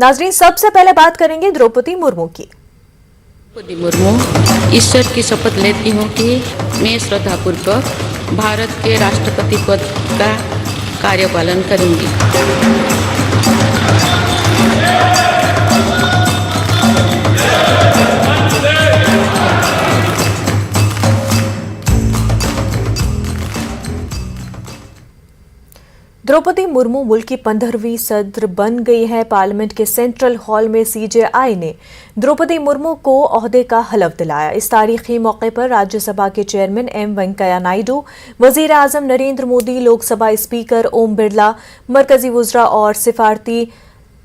नाजरीन, सबसे पहले बात करेंगे द्रौपदी मुर्मू की। द्रौपदी मुर्मू, ईश्वर की शपथ लेती हूँ कि मैं श्रद्धापूर्वक भारत के राष्ट्रपति पद का कार्यपालन करूँगी। द्रौपदी मुर्मू मुल्क की 15वीं सदर बन गई है। पार्लियामेंट के सेंट्रल हॉल में सीजेआई ने द्रौपदी मुर्मू को ओहदे का हलफ दिलाया। इस तारीखी मौके पर राज्यसभा के चेयरमैन एम वेंकैया नायडू, वजीर आजम नरेंद्र मोदी, लोकसभा स्पीकर ओम बिरला, मरकजी वुज़रा और सिफारती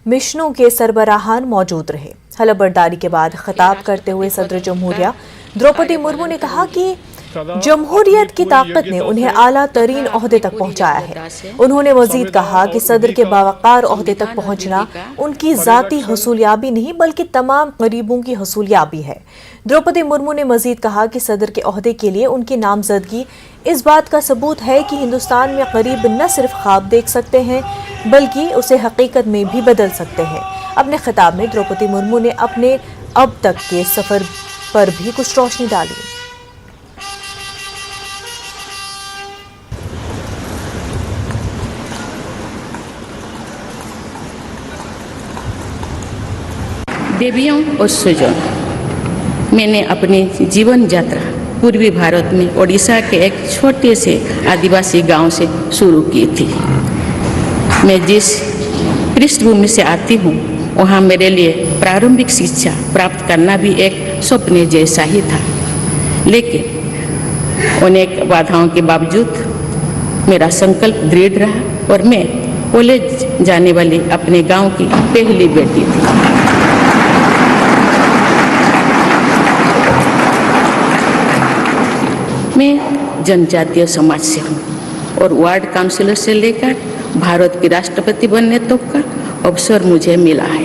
मिशनों के सरबराहान मौजूद रहे। हलफ बर्दारी के बाद खिताब करते हुए सदर जमहूरिया द्रौपदी मुर्मू ने कहा कि जमहूरियत की ताकत ने उन्हें आला तरीन ओहदे तक पहुंचाया है। उन्होंने मजीद कहा कि सदर के बावकार ओहदे तक पहुंचना उनकी जाती हसूलियाबी नहीं बल्कि तमाम गरीबों की हसूलियाबी है। द्रौपदी मुर्मू ने मजीद कहा कि सदर के ओहदे के लिए उनकी नामजदगी इस बात का सबूत है कि हिंदुस्तान में गरीब न सिर्फ ख्वाब देख सकते हैं बल्कि उसे हकीकत में भी बदल सकते हैं। अपने खिताब में द्रौपदी मुर्मू ने अपने अब तक के सफर पर भी कुछ रोशनी डाली। देवियों और सुजन, मैंने अपनी जीवन यात्रा पूर्वी भारत में ओडिशा के एक छोटे से आदिवासी गांव से शुरू की थी। मैं जिस पृष्ठभूमि से आती हूँ वहाँ मेरे लिए प्रारंभिक शिक्षा प्राप्त करना भी एक स्वप्न जैसा ही था, लेकिन अनेक बाधाओं के बावजूद मेरा संकल्प दृढ़ रहा और मैं कॉलेज जाने वाली अपने गांव की पहली बेटी थी। मैं जनजातीय समाज से हूँ और वार्ड काउंसिलर से लेकर भारत की राष्ट्रपति बनने तक का अवसर मुझे मिला है।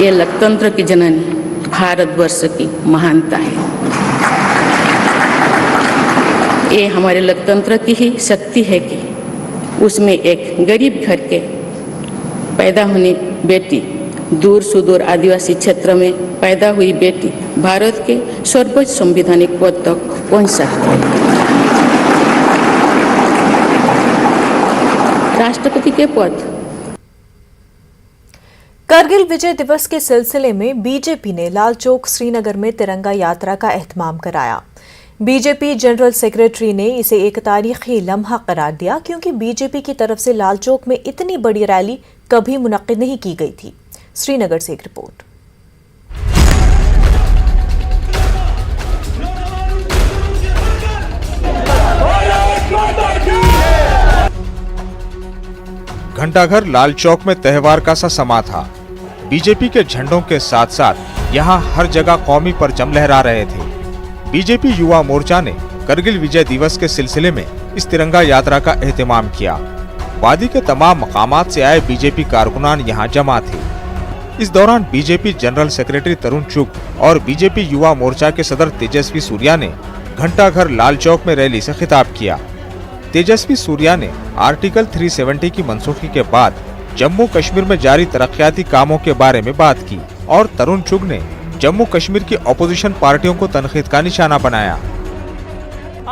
ये लोकतंत्र की जननी भारतवर्ष की महानता है। ये हमारे लोकतंत्र की ही शक्ति है कि उसमें एक गरीब घर के पैदा होने बेटी, दूर सुदूर आदिवासी क्षेत्र में पैदा हुई बेटी भारत के सर्वोच्च संवैधानिक पद तक पहुंच सकती है। राष्ट्रपति के पद। करगिल विजय दिवस के सिलसिले में बीजेपी ने लाल चौक श्रीनगर में तिरंगा यात्रा का एहतमाम कराया। बीजेपी जनरल सेक्रेटरी ने इसे एक तारीखी लम्हा करार दिया क्योंकि बीजेपी की तरफ से लाल चौक में इतनी बड़ी रैली कभी मुनक्किद नहीं की गई थी। श्रीनगर से एक रिपोर्ट। घंटाघर लाल चौक में त्योहार का सा समा था। बीजेपी के झंडों के साथ साथ यहाँ हर जगह कौमी परचम लहरा रहे थे। बीजेपी युवा मोर्चा ने करगिल विजय दिवस के सिलसिले में इस तिरंगा यात्रा का एहतमाम किया। वादी के तमाम मकामात से आए बीजेपी कारकुनान यहाँ जमा थे। इस दौरान बीजेपी जनरल सेक्रेटरी तरुण चुग और बीजेपी युवा मोर्चा के सदर तेजस्वी सूर्या ने घंटाघर लाल चौक में रैली से खिताब किया। तेजस्वी सूर्या ने आर्टिकल 370 की मनसूखी के बाद जम्मू कश्मीर में जारी तरक्याती कामों के बारे में बात की और तरुण चुग ने जम्मू कश्मीर की अपोजिशन पार्टियों को तनकीद का निशाना बनाया।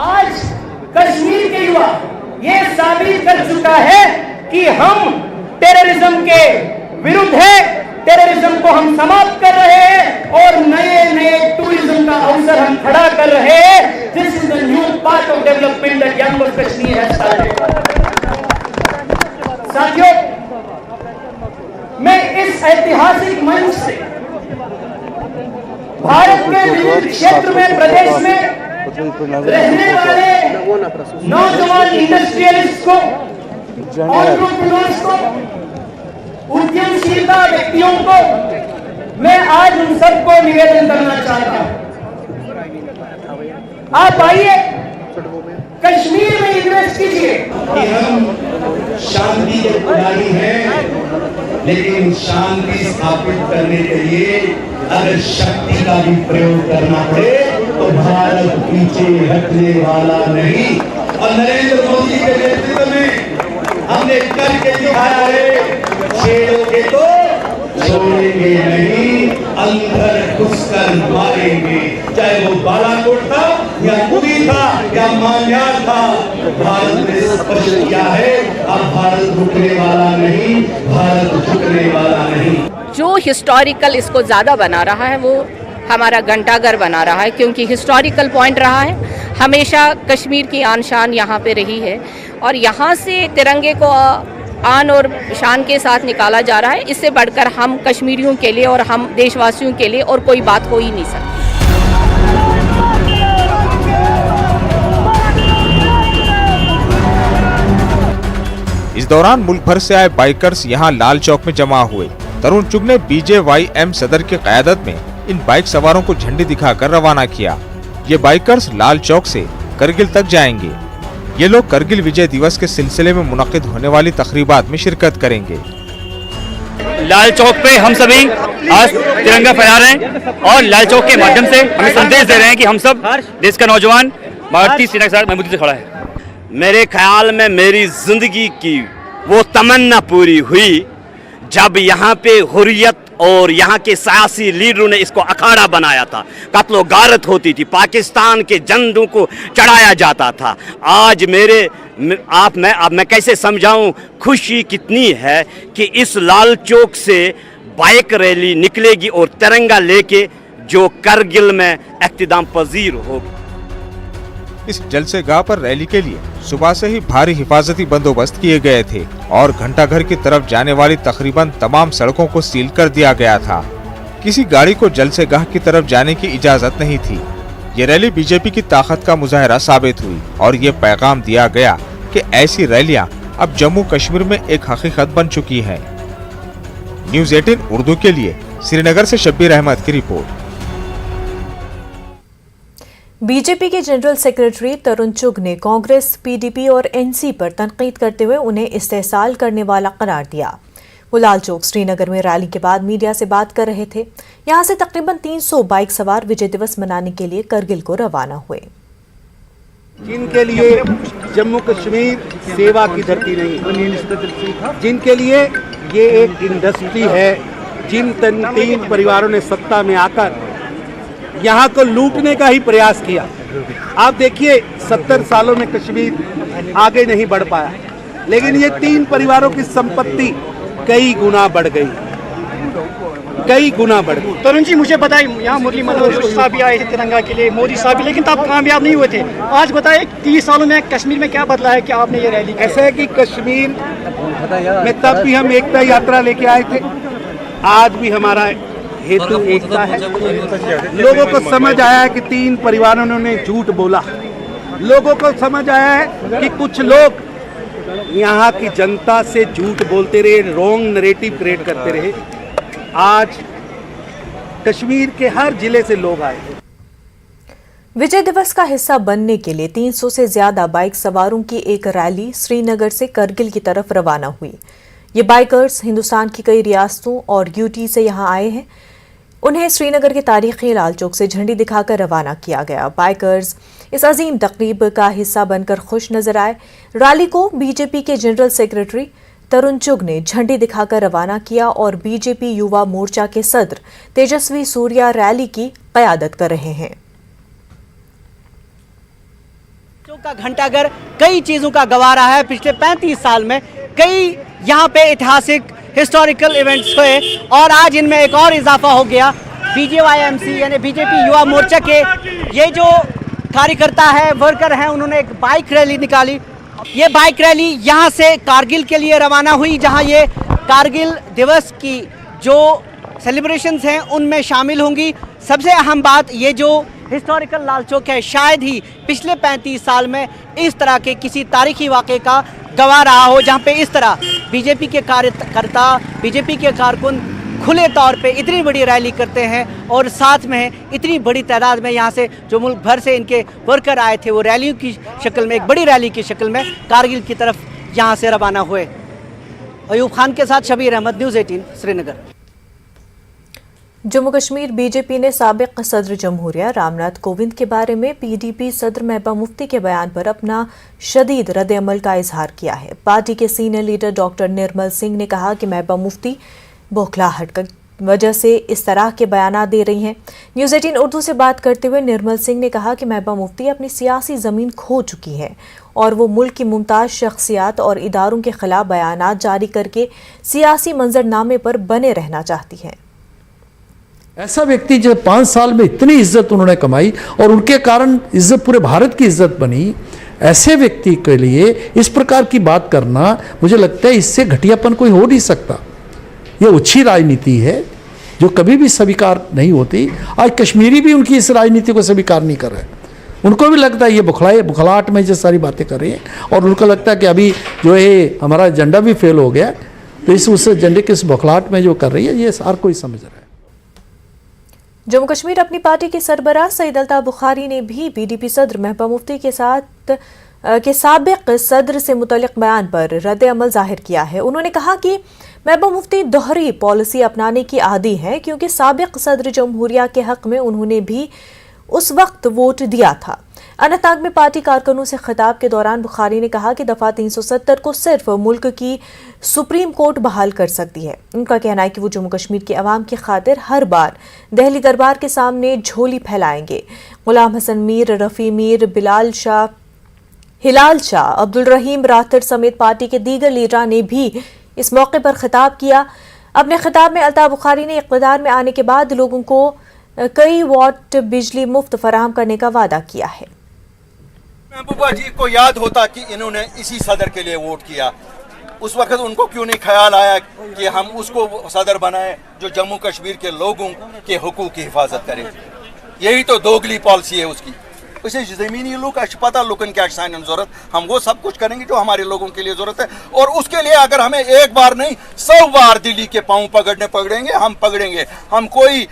आज कश्मीर के युवा ये साबित कर चुका है कि हम टेररिज्म के विरुद्ध है, टेररिज्म को हम समाप्त कर रहे हैं और नए नए टूरिज्म का अवसर हम खड़ा कर रहे हैं। This is the new part of development that young Kashmir has started. साथियों, मैं इस ऐतिहासिक मंच से भारत के विभिन्न क्षेत्र में, प्रदेश में रहने वाले नौजवान इंडस्ट्रियलिस्ट को, एंटरप्रेन्योर्स को, उद्यमशीलता व्यक्तियों को मैं आज उन सबको निवेदन करना चाहता हूं, आप आइए कश्मीर में इन्वेस्ट कीजिए। कि हम शांति के पुजारी हैं, लेकिन शांति स्थापित करने के लिए अगर शक्ति का भी प्रयोग करना पड़े तो भारत पीछे हटने वाला नहीं। और नरेंद्र मोदी के नेतृत्व में हम हमने करके दिखाया है। शेरों के तो छोड़ेंगे नहीं, अंदर घुसकर मारेंगे, चाहे वो बालाकोट था या पुरी था या मान्यार था। भारत ने स्पष्ट किया है, अब भारत रुकने वाला नहीं, भारत झुकने वाला नहीं। जो हिस्टोरिकल इसको ज़्यादा बना रहा है वो हमारा घंटाघर बना रहा है, क्योंकि हिस्टोरिकल पॉइंट रहा है। हमेशा कश्मीर की आन शान यहाँ पे रही है और यहाँ से तिरंगे को आन और शान के साथ निकाला जा रहा है। इससे बढ़कर हम कश्मीरियों के लिए और हम देशवासियों के लिए और कोई बात हो ही नहीं सकती। इस दौरान मुल्क भर से आए बाइकर्स यहां लाल चौक में जमा हुए। तरुण चुग ने BJYM सदर की क़यादत में इन बाइक सवारों को झंडी दिखाकर रवाना किया। ये बाइकर्स लाल चौक से करगिल तक जाएंगे। ये लोग करगिल विजय दिवस के सिलसिले में मुनक्किद होने वाली तकरीबात में शिरकत करेंगे। लाल चौक पे हम सभी आज तिरंगा फहरा रहे हैं और लाल चौक के माध्यम से हमें संदेश दे रहे हैं कि हम सब देश का नौजवान भारतीय सेना के साथ मजबूती से खड़ा है। मेरे ख्याल में मेरी जिंदगी की वो तमन्ना पूरी हुई जब यहाँ पे हुर्रियत और यहाँ के सियासी लीडरों ने इसको अखाड़ा बनाया था। कत्लो गारत होती थी, पाकिस्तान के झंडों को चढ़ाया जाता था। आज मैं कैसे समझाऊं खुशी कितनी है कि इस लाल चौक से बाइक रैली निकलेगी और तिरंगा लेके जो करगिल में इख्तिताम पजीर होगी। इस जलसेगाह पर रैली के लिए सुबह से ही भारी हिफाजती बंदोबस्त किए गए थे और घंटाघर की तरफ जाने वाली तकरीबन तमाम सड़कों को सील कर दिया गया था। किसी गाड़ी को जलसेगाह की तरफ जाने की इजाजत नहीं थी। ये रैली बीजेपी की ताकत का मुजाहरा साबित हुई और ये पैगाम दिया गया कि ऐसी रैलियां अब जम्मू कश्मीर में एक हकीकत बन चुकी है। न्यूज़ 18 उर्दू के लिए श्रीनगर से शब्बीर अहमद की रिपोर्ट। बीजेपी के जनरल सेक्रेटरी तरुण चुग ने कांग्रेस, PDP और NC पर तनकीद करते हुए उन्हें इस्तेहसाल करने वाला करार दिया। वो लाल चौक श्रीनगर में रैली के बाद मीडिया से बात कर रहे थे। यहां से तकरीबन 300 बाइक सवार विजय दिवस मनाने के लिए करगिल को रवाना हुए। जिनके लिए जम्मू कश्मीर सेवा की धरती नहीं, जिनके लिए ये एक इंडस्ट्री है, जिन 3 परिवारों ने सत्ता में आकर यहाँ को लूटने का ही प्रयास किया। आप देखिए 70 सालों में कश्मीर आगे नहीं बढ़ पाया, लेकिन ये 3 परिवारों की संपत्ति कई गुना बढ़ गई, कई गुना बढ़ गई। तरुण जी मुझे बताइए, यहाँ मुरली मनोहर साहब भी आए थे तिरंगा के लिए, मोदी साहब भी, लेकिन तब कामयाब नहीं हुए थे। आज बताइए 30 सालों में कश्मीर में क्या बदला है कि आपने ये रैली? ऐसा है कि कश्मीर में तब भी हम एकता यात्रा लेके आए थे, आज भी हमारा हेतु एकता है। लोगों को समझ आया है कि 3 परिवारों ने झूठ बोला। लोगों को समझ आया है कि कुछ लोग यहाँ की जनता से झूठ बोलते रहे, रॉन्ग नैरेटिव क्रिएट करते रहे। आज कश्मीर के हर जिले से लोग आए। विजय दिवस का हिस्सा बनने के लिए 300 से ज्यादा बाइक सवारों की एक रैली श्रीनगर से करगिल की तरफ रवाना हुई। ये बाइकर्स हिंदुस्तान की कई रियासतों और यूटी से यहाँ आए हैं। उन्हें श्रीनगर के तारीखी लाल चौक से झंडी दिखाकर रवाना किया गया। बाइकर्स इस अजीम तकरीब का हिस्सा बनकर खुश नजर आए। रैली को बीजेपी के जनरल सेक्रेटरी तरुण चुग ने झंडी दिखाकर रवाना किया और बीजेपी युवा मोर्चा के सदर तेजस्वी सूर्या रैली की क़यादत कर रहे हैं। का घंटाघर कई चीजों का गवाह रहा है। पिछले 35 साल में कई यहाँ पे ऐतिहासिक हिस्टोरिकल इवेंट्स हुए और आज इनमें एक और इजाफा हो गया। BJYMC यानी बीजेपी युवा मोर्चा के ये जो कार्यकर्ता है, वर्कर हैं, उन्होंने एक बाइक रैली निकाली। ये बाइक रैली यहाँ से कारगिल के लिए रवाना हुई, जहाँ ये कारगिल दिवस की जो सेलिब्रेशंस हैं उनमें शामिल होंगी। सबसे अहम बात, ये जो हिस्टोरिकल लाल चौक है, शायद ही पिछले 35 साल में इस तरह के किसी तारीखी वाक़े का गवाह रहा हो, जहाँ पे इस तरह बीजेपी के कार्यकर्ता, बीजेपी के कारकुन खुले तौर पे इतनी बड़ी रैली करते हैं और साथ में इतनी बड़ी तादाद में यहाँ से जो मुल्क भर से इनके वर्कर आए थे, वो रैलियों की शक्ल में, एक बड़ी रैली की शक्ल में कारगिल की तरफ यहाँ से रवाना हुए। अयूब खान के साथ शबीर अहमद, न्यूज़ 18 श्रीनगर। जम्मू कश्मीर बीजेपी ने साबिक सदर जमहूरिया रामनाथ कोविंद के बारे में पीडीपी सदर महबूबा मुफ्ती के बयान पर अपना शदीद रद्द-ए-अमल का इजहार किया है। पार्टी के senior leader doctor Nirmal Singh ने कहा कि महबूबा मुफ्ती बौखलाहट की वजह से इस तरह के बयान दे रही हैं। न्यूज़ 18 उर्दू से बात करते हुए निर्मल सिंह ने कहा कि महबूबा मुफ्ती अपनी सियासी ज़मीन खो चुकी है और वो मुल्क की मुमताज़ शख्सियात और इदारों के खिलाफ बयानात जारी करके सियासी मंजरनामे पर बने रहना चाहती हैं। ऐसा व्यक्ति जो 5 साल में इतनी इज्जत उन्होंने कमाई और उनके कारण इज्जत पूरे भारत की इज्जत बनी, ऐसे व्यक्ति के लिए इस प्रकार की बात करना, मुझे लगता है इससे घटियापन कोई हो नहीं सकता। ये अच्छी राजनीति है जो कभी भी स्वीकार नहीं होती। आज कश्मीरी भी उनकी इस राजनीति को स्वीकार नहीं कर रहे। उनको भी लगता है ये बुखलाहट में जो सारी बातें कर रही है और उनको लगता है कि अभी जो है हमारा एजेंडा भी फेल हो गया, तो उस एजेंडे के इस बुखलाहट में जो कर रही है ये हर कोई समझ रहा है। जम्मू कश्मीर अपनी पार्टी के सरबराह सईद अल्ताफ बुखारी ने भी पीडीपी सदर महबूबा मुफ्ती के साबिक सदर से मुतल्लिक बयान पर रद्द-ए-अमल जाहिर किया है। उन्होंने कहा कि महबूबा मुफ्ती दोहरी पॉलिसी अपनाने की आदी हैं, क्योंकि साबिक सदर जमहूरिया के हक में उन्होंने भी उस वक्त वोट दिया था। अनंतनाग में पार्टी कारकुनों से खिताब के दौरान बुखारी ने कहा कि दफा 370 को सिर्फ मुल्क की सुप्रीम कोर्ट बहाल कर सकती है। उनका कहना है कि वो जम्मू कश्मीर के अवाम की खातिर हर बार दिल्ली दरबार के सामने झोली फैलाएंगे। गुलाम हसन मीर, रफ़ी मीर, हिलाल शाह, अब्दुल रहीम राठौर समेत पार्टी के दीगर लीडरान ने भी इस मौके पर खिताब किया। अपने खिताब में अल्ताफ बुखारी ने इक़्तिदार में आने के बाद लोगों को कई वाट बिजली मुफ्त फराहम करने का वादा किया है। महबूबा जी को याद होता कि इन्होंने इसी सदर के लिए वोट किया, उस वक्त उनको क्यों नहीं ख्याल आया कि हम उसको सदर बनाएं जो जम्मू कश्मीर के लोगों के हुकूक की हिफाजत करे। यही तो दोगली पॉलिसी है उसकी। उसे ज़मीनी लोग पता लुकन क्या जरूरत, हम वो सब कुछ करेंगे जो हमारे लोगों के लिए ज़रूरत है। और उसके लिए अगर हमें एक बार नहीं 100 बार दिल्ली के पाँव पकड़ेंगे, हम पकड़ेंगे। हम कोई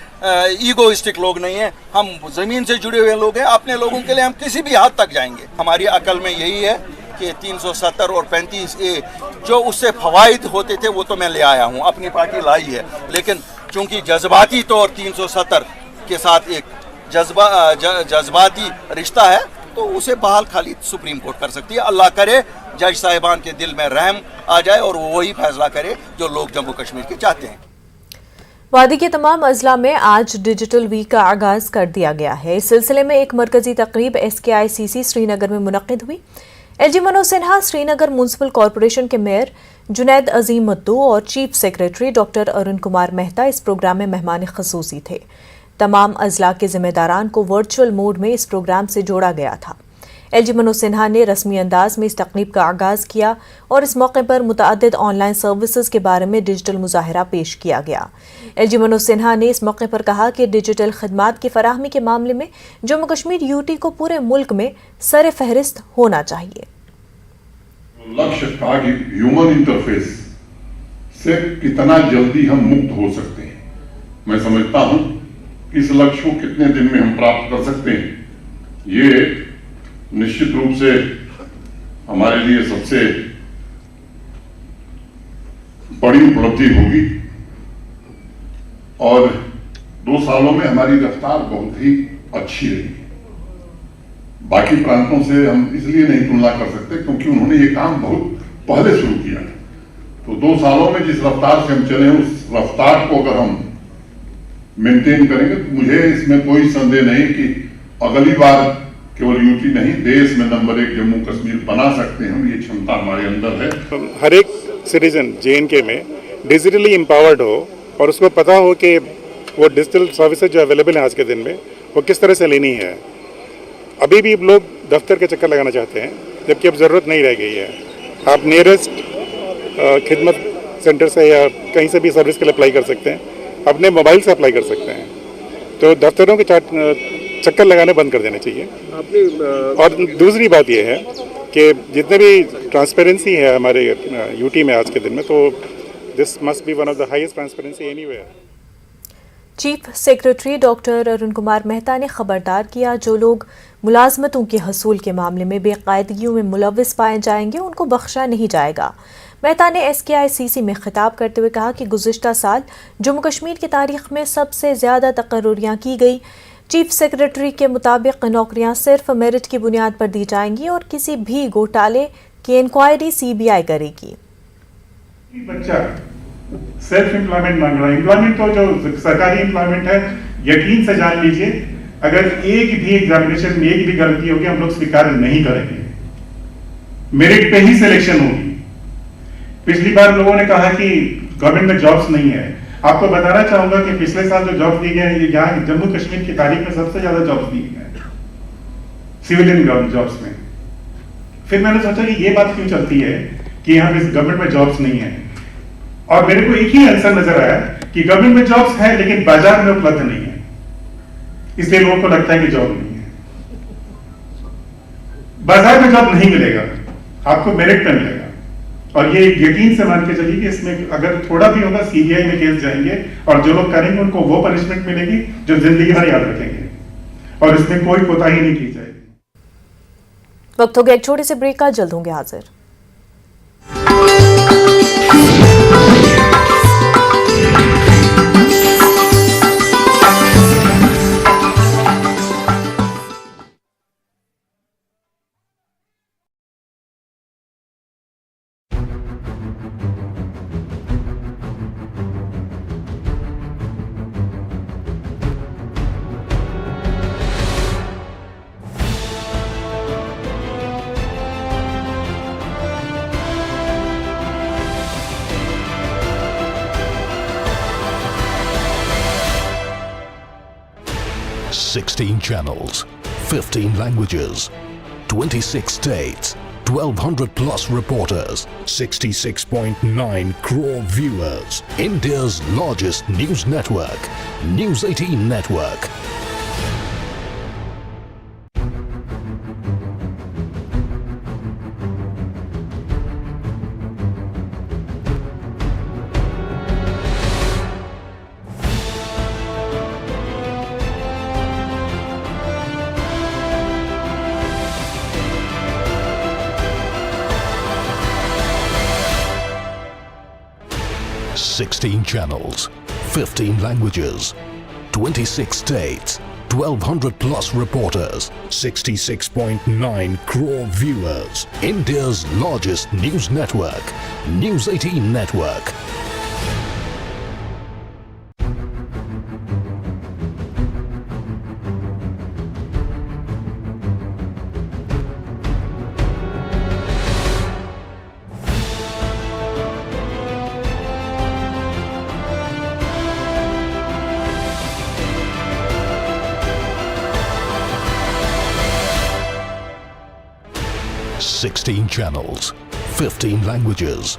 ईगोइस्टिक लोग नहीं हैं, हम ज़मीन से जुड़े हुए लोग हैं। अपने लोगों के लिए हम किसी भी हद तक जाएंगे। हमारी अकल में यही है कि 370 और 35A जो उससे फवाइद होते थे वो तो मैं ले आया हूँ, अपनी पार्टी लाई है। लेकिन चूंकि जज्बाती तौर 370 के साथ एक जज्बाती रिश्ता है, तो उसे बहाल खाली सुप्रीम कोर्ट कर सकती है। अल्लाह करे जज साहिबान के दिल में रहम आ जाए और वो वही फैसला करे जो लोग जम्मू कश्मीर के चाहते हैं। वादी के तमाम अजला में आज डिजिटल वीक का आगाज कर दिया गया है। इस सिलसिले में एक मरकजी तकरीब SKICC श्रीनगर में मुनक्किद हुई। LG Manoj Sinha, Srinagar municipal corporation के मेयर जुनैद अजीम मद्दू और chief secretary doctor Arun Kumar Mehta इस प्रोग्राम में मेहमान खसूसी थे। तमाम अजला के जिम्मेदारान को वर्चुअल मोड में इस प्रोग्राम से जोड़ा गया था। LG मनोज सिन्हा ने रस्मी अंदाज में इस तकरीब का आगाज किया और इस मौके पर मुतअद्दिद ऑनलाइन सर्विसेज के बारे में डिजिटल मुजाहिरा पेश किया गया। LG मनोज सिन्हा ने इस मौके पर कहा कि डिजिटल खदमात की फराहमी के मामले में जम्मू कश्मीर UT को पूरे मुल्क में सर फहरिस्त होना चाहिए। लक्ष्य था कि ह्यूमन इंटरफेस से कितना जल्दी हम मुक्त हो सकते हैं। मैं समझता हूं इस लक्ष्य को कितने दिन में हम प्राप्त कर सकते हैं, ये निश्चित रूप से हमारे लिए सबसे बड़ी उपलब्धि होगी। और 2 सालों में हमारी रफ्तार बहुत ही अच्छी रही। बाकी प्रांतों से हम इसलिए नहीं तुलना कर सकते क्योंकि उन्होंने ये काम बहुत पहले शुरू किया। तो 2 सालों में जिस रफ्तार से हम चले उस रफ्तार को अगर हम मेंटेन करेंगे तो मुझे इसमें कोई संदेह नहीं कि अगली बार केवल UT नहीं, देश में नंबर 1 जम्मू कश्मीर बना सकते हैं। ये क्षमता हमारे अंदर है। हर एक सिटीजन JNK में डिजिटली एम्पावर्ड हो और उसको पता हो कि वो डिजिटल सर्विसेज जो अवेलेबल है आज के दिन में वो किस तरह से लेनी है। अभी भी लोग दफ्तर के चक्कर लगाना चाहते हैं, जबकि अब ज़रूरत नहीं रह गई है। आप नियरेस्ट खिदमत सेंटर से या कहीं से भी सर्विस के लिए अप्लाई कर सकते हैं, अपने मोबाइल से अप्लाई कर सकते हैं। तो दफ्तरों के चक्कर लगाने बंद कर देने चाहिए। और दूसरी बात यह है कि जितने भी ट्रांसपेरेंसी है हमारे UT में आज के दिन में, तो this must be one of the highest transparency anywhere. Chief secretary doctor Arun Kumar Mehta ने खबरदार किया, जो लोग मुलाजमतों के हसूल के मामले में बेकायदगियों में मुलव्विस पाए जाएंगे उनको बख्शा नहीं जाएगा। मेहता ने SKICC में खिताब करते हुए कहा कि गुज़िश्ता साल जम्मू कश्मीर की तारीख में सबसे ज़्यादा तकर्रुरियाँ की गई। चीफ सेक्रेटरी के मुताबिक नौकरियां सिर्फ मेरिट की बुनियाद पर दी जाएंगी और किसी भी घोटाले की इंक्वायरी CBI करेगी। बच्चा सेल्फ एम्प्लॉयमेंट मांग रहा है। एम्प्लॉयमेंट तो जो सरकारी एम्प्लॉयमेंट है, यकीन से जान लीजिए अगर एक भी एग्जामिनेशन में एक भी गलती होगी हम लोग स्वीकार नहीं करेंगे, मेरिट पे ही सिलेक्शन होगी। पिछली बार लोगों ने कहा कि गवर्नमेंट में जॉब्स नहीं है। आपको बताना चाहूंगा कि पिछले साल जो जॉब्स दिए गए यहाँ जम्मू कश्मीर की तारीख में सबसे ज्यादा जॉब्स दिए गए सिविलियन जॉब्स में। फिर मैंने सोचा कि ये बात क्यों चलती है कि यहाँ पे गवर्नमेंट में जॉब्स नहीं है, और मेरे को एक ही आंसर नजर आया कि गवर्नमेंट में जॉब्स है लेकिन बाजार में उपलब्ध नहीं है, इसलिए लोगों को लगता है कि जॉब नहीं है। बाजार में जॉब नहीं मिलेगा, आपको मेरिट पे मिलेगा। और ये यकीन से मान के चलिए कि इसमें अगर थोड़ा भी होगा CBI में केस जाएंगे और जो लोग करेंगे उनको वो पनिशमेंट मिलेगी जो जिंदगी भर याद रखेंगे, और इसमें कोई कोताही नहीं की जाएगी। वक्त हो गया एक छोटे से ब्रेक का, जल्द होंगे हाजिर। Sixteen channels, 15 languages, 26 states, 1,200 plus reporters, 66.9 crore viewers. India's largest news network, News 18 Network. Sixteen channels, 15 languages, 26 states, 1,200 plus reporters, 66.9 crore viewers. India's largest news network, News 18 Network. Sixteen channels, 15 languages,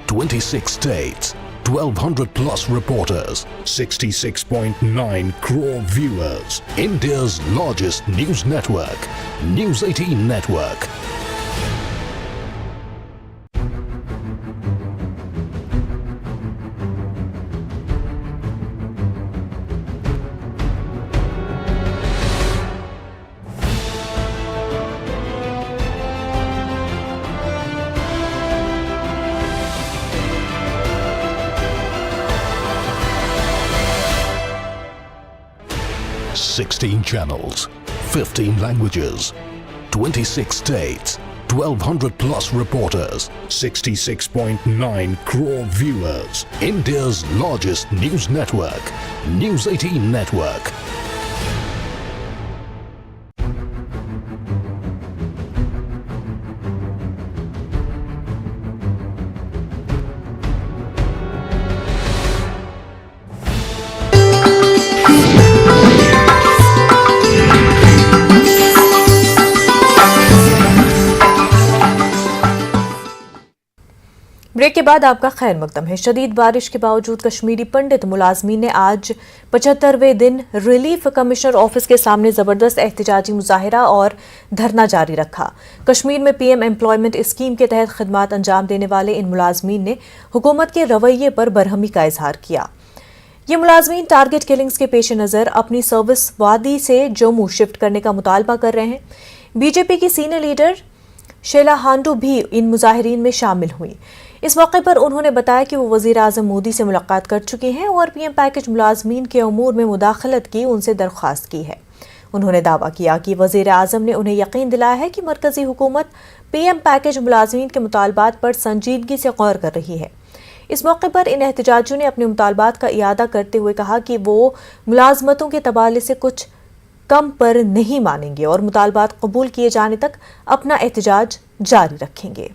26 states, 1,200 plus reporters, 66.9 crore viewers. India's largest news network, News 18 Network. Sixteen channels, 15 languages, 26 states, 1,200 plus reporters, 66.9 crore viewers. India's largest news network, News 18 Network. Break के बाद आपका खैर मकदम है। शदीद बारिश के बावजूद कश्मीरी पंडित मुलाजमीन ने आज 75वें दिन रिलीफ कमिश्नर ऑफिस के सामने जबरदस्त एहतजाजी मुजाहिरा और धरना जारी रखा। कश्मीर में PM एम्प्लॉयमेंट स्कीम के तहत खिदमात अंजाम देने वाले इन मुलाजमीन ने हुकूमत के रवैये पर बरहमी का इजहार किया। ये मुलाजमीन टारगेट किलिंग्स के पेश नज़र अपनी सर्विस वादी से जम्मू शिफ्ट करने का मुतालबा कर रहे हैं। बीजेपी की सीनियर लीडर शेला हांडू भी इन मुजाहिरीन में शामिल हुई। इस मौके पर उन्होंने बताया कि वो वजीर आजम मोदी से मुलाकात कर चुके हैं और पीएम पैकेज मुलाजमीन के उमूर में मुदाखलत की उनसे दरख्वास्त की है। उन्होंने दावा किया कि वजीर आजम ने उन्हें यकीन दिलाया है कि मरकजी हुकूमत पीएम पैकेज मुलाजमीन के मुतालबात पर संजीदगी से गौर कर रही है। इस मौके पर इन एहतजाजियों ने अपने मुतालबात का इयादा करते हुए कहा कि वो मुलाजमतों के तबादले से कुछ कम पर नहीं मानेंगे और मुतालबात कबूल किए जाने तक अपना एहतजाज जारी रखेंगे।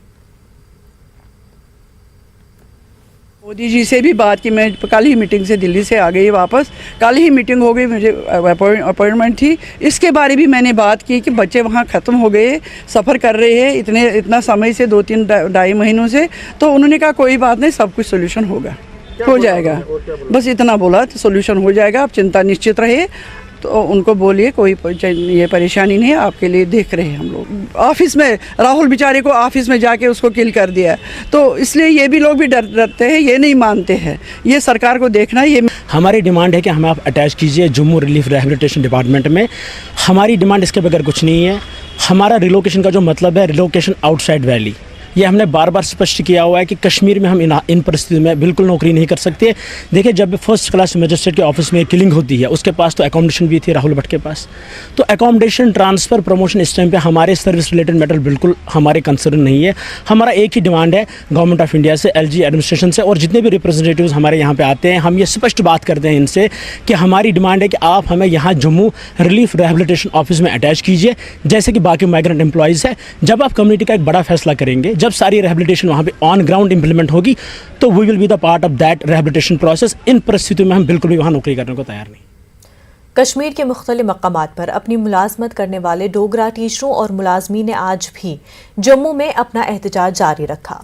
मोदी जी से भी बात की, मैं कल ही मीटिंग से दिल्ली से आ गई वापस, कल ही मीटिंग हो गई, मुझे अपॉइंटमेंट थी। इसके बारे भी मैंने बात की कि बच्चे वहाँ ख़त्म हो गए, सफ़र कर रहे हैं इतना समय से 2-3 महीनों से, तो उन्होंने कहा कोई बात नहीं, सब कुछ सोल्यूशन होगा, हो जाएगा, बस इतना बोला तो सोल्यूशन हो जाएगा, आप चिंता निश्चित रहे। तो उनको बोलिए कोई ये परेशानी नहीं है, आपके लिए देख रहे हैं हम लोग। ऑफिस में राहुल बेचारे को ऑफिस में जाके उसको किल कर दिया, तो इसलिए ये भी लोग भी डरते हैं, ये नहीं मानते हैं, ये सरकार को देखना है। ये हमारी डिमांड है कि हमें आप अटैच कीजिए जम्मू रिलीफ रिहेबिलिटेशन डिपार्टमेंट में। हमारी डिमांड इसके बगैर कुछ नहीं है। हमारा रिलोकेशन का जो मतलब है रिलोकेशन आउटसाइड वैली, ये हमने बार बार स्पष्ट किया हुआ है कि कश्मीर में हम इन परिस्थितियों में बिल्कुल नौकरी नहीं कर सकते। देखिए, जब फर्स्ट क्लास मजिस्ट्रेट के ऑफिस में किलिंग होती है, उसके पास तो अकोमोडेशन भी थी राहुल भट्ट के पास, तो अकोमोडेशन, ट्रांसफ़र, प्रमोशन इस टाइम पे हमारे सर्विस रिलेटेड मैटर बिल्कुल हमारे कंसर्न नहीं है। हमारा एक ही डिमांड है गवर्नमेंट ऑफ इंडिया से, LG एडमिनिस्ट्रेशन से और जितने भी रिप्रेजेंटेटिव्स हमारे यहाँ पे आते हैं, हम ये स्पष्ट बात करते हैं इनसे कि हमारी डिमांड है कि आप हमें यहाँ जम्मू रिलीफ रिहेबिलिटेशन ऑफिस में अटैच कीजिए, जैसे कि बाकी माइग्रेंट एम्प्लॉयज़ है। जब आप कम्युनिटी का एक बड़ा फैसला करेंगे, जब सारी रिहेबिलिटेशन वहाँ पे ऑन ग्राउंड इंप्लीमेंट होगी, तो we will be the part of that rehabilitation process. इन परिस्थितियों में हम बिल्कुल भी वहाँ नौकरी करने को तैयार नहीं। कश्मीर के मुख्तलिफ मकामात पर अपनी मुलाजमत करने वाले डोगरा टीचरों और मुलाजमीन ने आज भी जम्मू में अपना एहतजाज जारी रखा।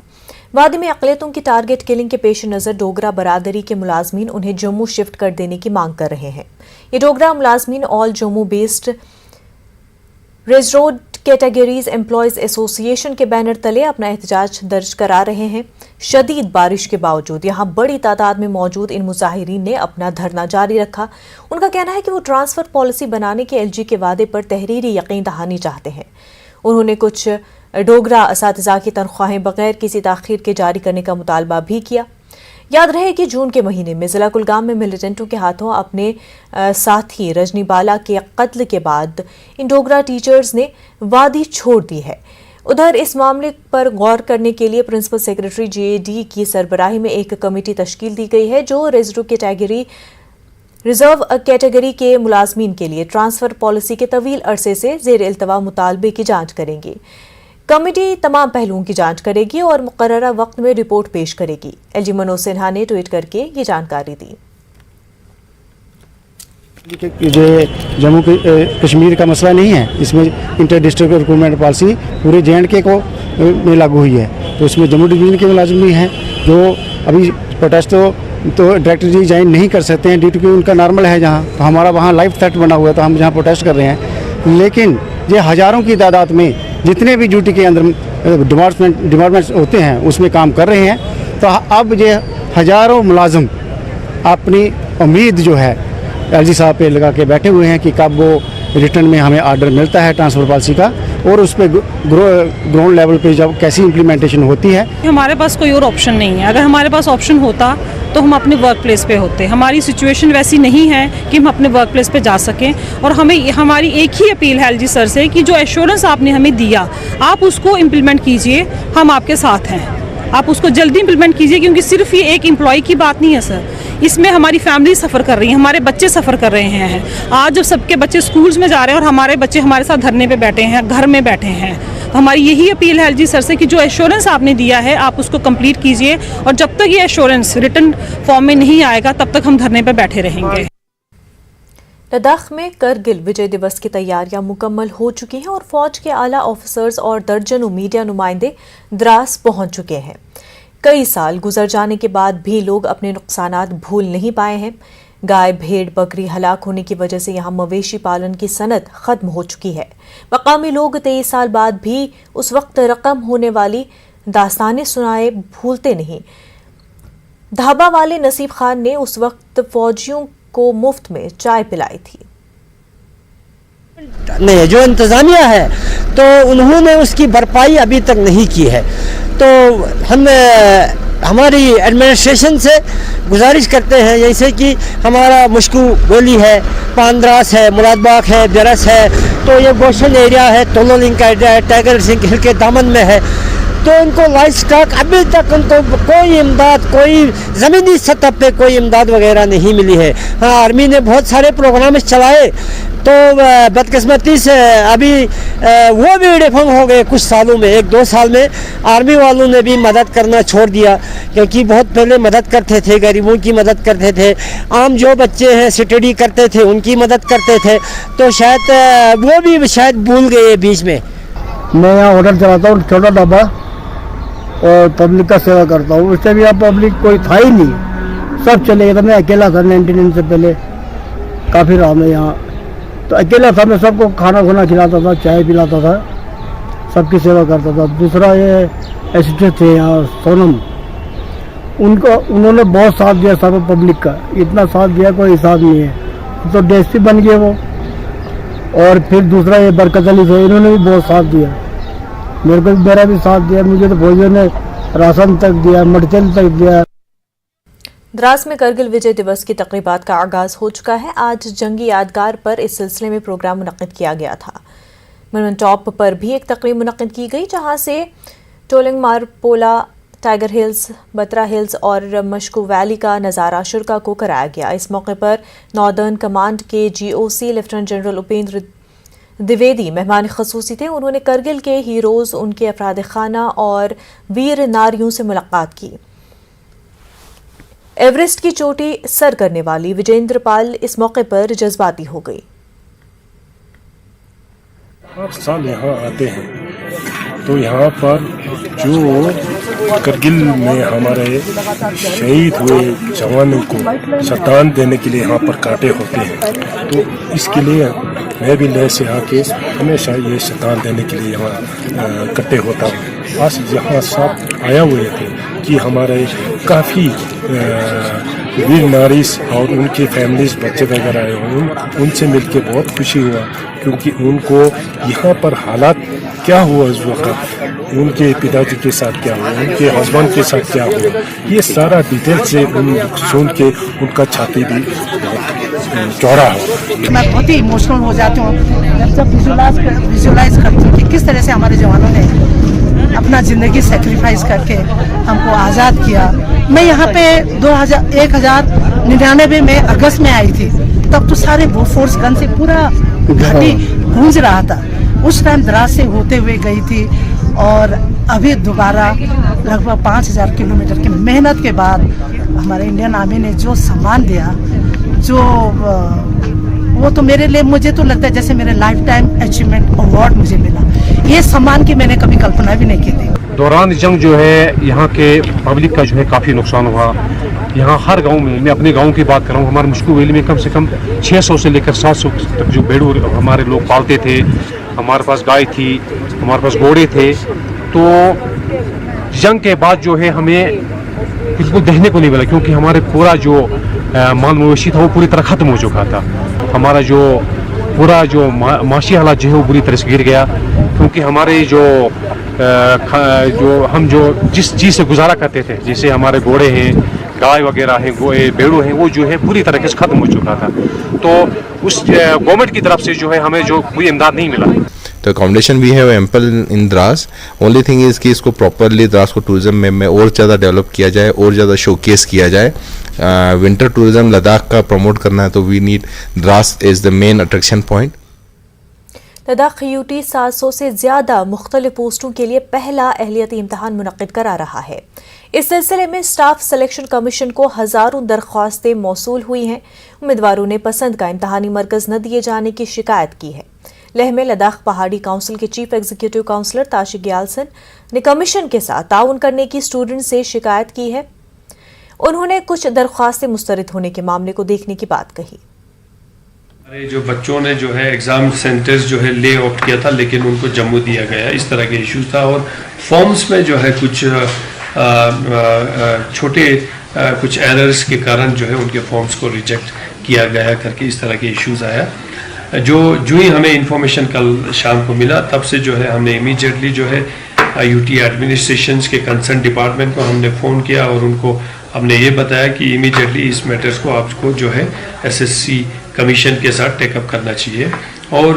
वादी में अक़लियतों की टारगेट किलिंग के पेश नज़र डोगरा बरादरी के मुलाजमीन उन्हें जम्मू शिफ्ट कर देने की मांग कर रहे हैं। ये डोगरा मुलाजमीन all Jammu based reserved categories employees association के बैनर तले अपना एहतजाज दर्ज करा रहे हैं। शदीद बारिश के बावजूद यहां बड़ी तादाद में मौजूद इन मुजाहिरीन ने अपना धरना जारी रखा। उनका कहना है कि वो ट्रांसफर पॉलिसी बनाने के LG के वादे पर तहरीरी यकीन दहानी चाहते हैं। उन्होंने कुछ डोगरा असातिज़ा की तनख्वाहें बगैर किसी ताख़ीर के जारी करने का मुतालबा भी किया। याद रहे कि जून के महीने में ज़िला कुलगाम में मिलिटेंटों के हाथों अपने साथी रजनी बाला के कत्ल के बाद इन डोगरा टीचर्स ने वादी छोड़ दी है। उधर इस मामले पर गौर करने के लिए प्रिंसिपल सेक्रेटरी JAD की सरबराही में एक कमेटी तश्कील दी गई है, जो रिजर्व कैटेगरी के मुलाजमीन के लिए ट्रांसफ़र पॉलिसी के तवील अरसे से ज़ेर इल्तवा मुतालबे की जाँच करेंगी। कमेटी तमाम पहलुओं की जांच करेगी और मुकर्ररा वक्त में रिपोर्ट पेश करेगी। LG मनोज सिन्हा ने ट्वीट करके ये जानकारी दी। जो जम्मू कश्मीर का मसला नहीं है, इसमें इंटर डिस्ट्रिक्ट रिक्रूटमेंट पॉलिसी पूरे JNK को में लागू हुई है, तो इसमें जम्मू डिवीजन के मुलाजिम भी हैं जो अभी प्रोटेस्ट तो डायरेक्टर जी ज्वाइन नहीं कर सकते हैं, ड्यूटी उनका नॉर्मल है जहाँ, तो हमारा वहाँ लाइफ थ्रेट बना हुआ है, तो हम जहाँ प्रोटेस्ट कर रहे हैं। लेकिन ये हज़ारों की तादाद में जितने भी ड्यूटी के अंदर डिपार्टमेंट्स होते हैं उसमें काम कर रहे हैं, तो अब ये हज़ारों मुलाजिम अपनी उम्मीद जो है LG साहब पे लगा के बैठे हुए हैं कि कब वो रिटर्न में हमें ऑर्डर मिलता है ट्रांसफ़र पॉलिसी का, और उस पर ग्राउंड लेवल पे जब कैसी इम्प्लीमेंटेशन होती है। हमारे पास कोई और ऑप्शन नहीं है। अगर हमारे पास ऑप्शन होता तो हम अपने वर्क प्लेस पे होते। हमारी सिचुएशन वैसी नहीं है कि हम अपने वर्क प्लेस पे जा सकें, और हमारी एक ही अपील है LG सर से कि जो एश्योरेंस आपने हमें दिया, आप उसको इम्प्लीमेंट कीजिए, हम आपके साथ हैं, आप उसको जल्दी इम्प्लीमेंट कीजिए, क्योंकि सिर्फ ये एक एम्प्लॉय की बात नहीं है सर, इसमें हमारी फैमिली सफ़र कर रही है, हमारे बच्चे सफ़र कर रहे हैं। आज जब सबके बच्चे स्कूल्स में जा रहे हैं और हमारे बच्चे हमारे साथ धरने पे बैठे हैं, घर में बैठे हैं, तो हमारी यही अपील है LG सर से कि जो एश्योरेंस आपने दिया है आप उसको कंप्लीट कीजिए, और जब तक ये एश्योरेंस रिटन फॉर्म में नहीं आएगा तब तक हम धरने पे बैठे रहेंगे। लद्दाख में करगिल विजय दिवस की तैयारियां मुकम्मल हो चुकी हैं और फौज के आला ऑफिसर्स और दर्जनों मीडिया नुमाइंदे द्रास पहुंच चुके हैं। कई साल गुजर जाने के बाद भी लोग अपने नुकसानात भूल नहीं पाए हैं। गाय, भेड़, बकरी हलाक होने की वजह से यहाँ मवेशी पालन की सनत खत्म हो चुकी है। मकामी लोग 23 साल बाद भी उस वक्त रकम होने वाली दास्तानें सुनाए भूलते नहीं। ढाबा वाले नसीब खान ने उस वक्त फौजियों को मुफ्त में चाय पिलाई थी। नहीं है, जो इंतज़ामिया है तो उन्होंने उसकी भरपाई अभी तक नहीं की है। तो हम हमारी एडमिनिस्ट्रेशन से गुजारिश करते हैं, जैसे कि हमारा मुश्कू वैली है, पानद्रास है, मुरादबाग है, बेरस है, तो ये गोशन एरिया है, तोलो लिंक का एरिया है, टाइगर सिंह हिल के दामन में है, तो उनको लाइफ स्टॉक अभी तक उनको कोई इमदाद, कोई ज़मीनी सतह पे कोई इमदाद वगैरह नहीं मिली है। हाँ, आर्मी ने बहुत सारे प्रोग्राम चलाए, तो बदकिस्मती से अभी वो भी डिफंग हो गए कुछ सालों में, 1-2 साल में आर्मी वालों ने भी मदद करना छोड़ दिया, क्योंकि बहुत पहले मदद करते थे, गरीबों की मदद करते थे, आम जो बच्चे हैं स्टडी करते थे उनकी मदद करते थे, तो शायद वो भी शायद भूल गए बीच में। मैं यहाँ होटल चलाता हूँ, छोटा ढाबा, और पब्लिक का सेवा करता हूँ। उससे भी अब पब्लिक कोई था ही नहीं, सब चले गए। मैं अकेला था 99 से पहले, काफ़ी रहा मैं यहाँ, तो अकेला था। मैं सबको खाना खुना खिलाता था, चाय पिलाता था, सबकी सेवा करता था। दूसरा ये एसिस्टेंट थे यहाँ सोनम, उन्होंने बहुत साथ दिया सब पब्लिक का, इतना साथ दिया कोई हिसाब नहीं है। तो डीएसपी बन गए वो। और फिर दूसरा ये बरकत अली थे, इन्होंने भी बहुत साथ दिया, मेरा भी साथ दिया। मुझे तो फौजियों ने राशन तक दिया, मटेरियल तक दिया। द्रास में करगिल विजय दिवस की तकरीबात का आगाज हो चुका है। आज जंगी यादगार पर इस सिलसिले में प्रोग्राम मुनक्किद किया गया था। मनमन टॉप पर भी एक तकरीब मुनक्किद की गई, जहां से Tololing Marpola, Tiger Hills, Batra Hills और मशकू वैली का नज़ारा शुरका को कराया गया। इस मौके पर नॉर्दर्न कमांड के GOC lieutenant general Upendra Dwivedi मेहमान खसूसी थे। उन्होंने करगिल के हीरोज़, उनके अफराद खाना और वीर नारियों से मुलाकात की। एवरेस्ट की चोटी सर करने वाली विजेंद्र पाल इस मौके पर जज्बाती हो गई। हर साल यहाँ आते हैं, तो यहाँ पर जो करगिल में हमारे शहीद हुए जवानों को श्रद्धांजलि देने के लिए यहाँ पर कांटे होते हैं, तो इसके लिए मैं भी लेह से आके हमेशा ये श्रद्धांजलि देने के लिए यहाँ इकट्ठे होता हूँ। आज यहाँ सब आया हुए थे कि हमारे काफ़ी वीर नारीस और उनकी फैमिलीज, बच्चे वगैरह आए हुए, उनसे मिलके बहुत खुशी हुआ, क्योंकि उनको यहाँ पर हालात क्या हुआ उस वक्त, उनके पिताजी के साथ क्या हुआ, उनके हस्बैंड के साथ क्या हुआ, ये सारा डिटेल से सुन के उनका छाती भी चौड़ा हो। मैं बहुत ही इमोशनल हो जाती हूँ जब विजुलाइज करती हूँ कि किस तरह से हमारे जवानों ने अपना ज़िंदगी सेक्रीफाइस करके हमको आज़ाद किया। मैं यहाँ पे 1999 में अगस्त में आई थी, तब तो सारे बोफोर्स गन से पूरा घाटी गूंज रहा था। उस टाइम द्रास से होते हुए गई थी, और अभी दोबारा लगभग 5000 किलोमीटर की मेहनत के बाद हमारे इंडियन आर्मी ने जो सम्मान दिया, जो वो तो मेरे लिए, मुझे तो लगता है जैसे मेरे लाइफ टाइम अचीवमेंट अवार्ड मुझे मिला। ये सम्मान की मैंने कभी कल्पना भी नहीं की थी। दौरान जंग जो है यहाँ के पब्लिक का जो है काफ़ी नुकसान हुआ। यहाँ हर गांव में, मैं अपने गांव की बात कर रहा हूँ, हमारे मुश्कू वैली में कम से कम 600 से लेकर 700 तक जो भेड़ू हमारे लोग पालते थे। हमारे पास गाय थी, हमारे पास घोड़े थे। तो जंग के बाद जो है हमें बिल्कुल देखने को नहीं मिला, क्योंकि हमारे पूरा जो माल मवेशी था वो पूरी तरह ख़त्म हो चुका था। हमारा जो पूरा जो माशी हालात जो है वो बुरी तरह से गिर गया, क्योंकि हमारे हम जो जिस चीज़ से गुजारा करते थे, जैसे हमारे घोड़े हैं, गाय वगैरह हैं, भेड़ू हैं, वो जो है पूरी तरह से ख़त्म हो चुका था। तो उस गवर्नमेंट की तरफ से जो है हमें जो कोई इमदाद नहीं मिला। तो अकोमोडेशन भी है ample in Dras. Only thing is कि इसको प्रॉपरली द्रास को टूरिज्म में और ज़्यादा डेवलप किया जाए और ज़्यादा शोकेस किया जाए। विंटर टूरिज्म लद्दाख का प्रमोट करना है, तो we need Dras is the main attraction point. Ladakh UT 700 से ज़्यादा मुख्तलिफ पोस्टों के लिए पहला अहलियती इम्तहान मुनक्किद करा रहा है। इस सिलसिले में स्टाफ सिलेक्शन कमीशन को हज़ारों दरख्वास्तें मौसूल हुई हैं। उम्मीदवारों ने पसंद का इम्तहानी मरकज़ न दिए जाने की शिकायत की है। लेह में लद्दाख पहाड़ी काउंसिल के चीफ एग्जीक्यूटिव काउंसलर ताशिक ग्यालसन ने कमीशन के साथ ताउन करने की स्टूडेंट से शिकायत की है। उन्होंने कुछ दरख्वास्तें मुस्तरद होने के मामले को देखने की बात कही। अरे जो बच्चों ने जो है एग्ज़ाम सेंटर्स जो है ले ऑप्ट किया था, लेकिन उनको जम्मू दिया गया, इस तरह के इश्यूज था। और फॉर्म्स में जो है कुछ छोटे कुछ एरर्स के कारण जो है उनके फॉर्म्स को रिजेक्ट किया गया करके इस तरह के इश्यूज आया। जो ही हमें इंफॉर्मेशन कल शाम को मिला, तब से जो है हमने इमीडिएटली जो है यूटी एडमिनिस्ट्रेशंस के कंसर्न डिपार्टमेंट को हमने फ़ोन किया और उनको हमने ये बताया कि इमीडिएटली इस मैटर्स को आपको जो है एसएससी कमीशन के साथ टेकअप करना चाहिए। और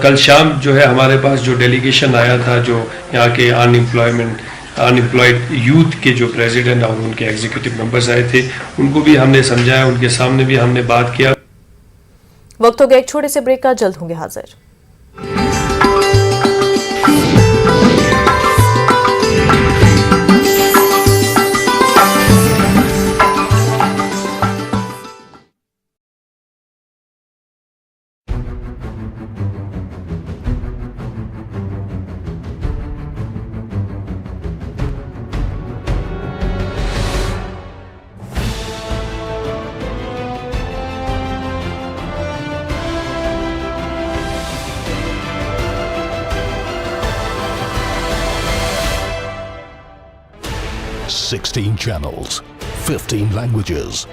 कल शाम जो है हमारे पास जो डेलीगेशन आया था, जो यहाँ के अनएम्प्लॉयड यूथ के जो प्रेसिडेंट और उनके एग्जीक्यूटिव मेंबर्स आए थे, उनको भी हमने समझाया, उनके सामने भी हमने बात किया। वक्त हो गया एक छोटे से ब्रेक का, जल्द होंगे हाजिर। $16 channels, 15 languages,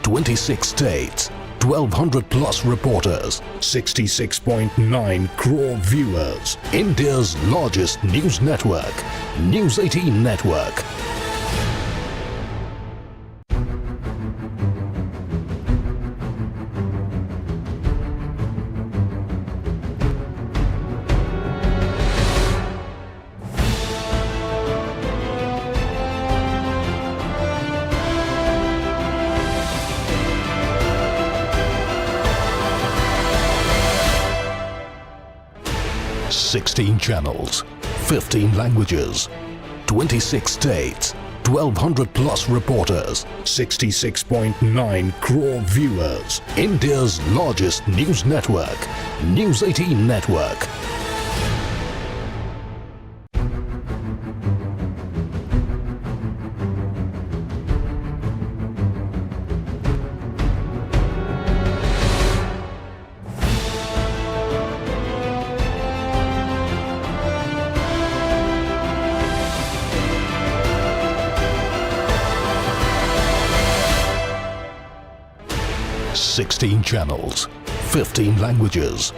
26 states, 1,200 plus reporters, 66.9 crore viewers. India's largest news network, News 18 Network. $16 channels, 15 languages, 26 states, 1,200 plus reporters, 66.9 crore viewers. India's largest news network, News 18 Network. $16 channels, 15 languages,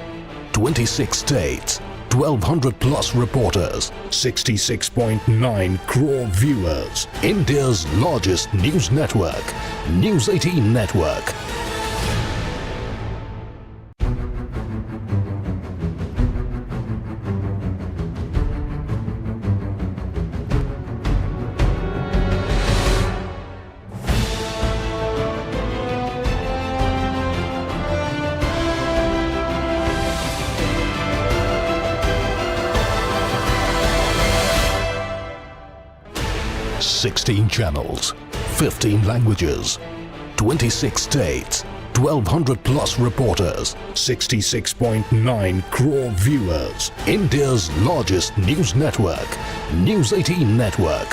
26 states, 1,200 plus reporters, 66.9 crore viewers. India's largest news network, News 18 Network. $16 channels, 15 languages, 26 states, 1,200 plus reporters, 66.9 crore viewers. India's largest news network, News 18 Network.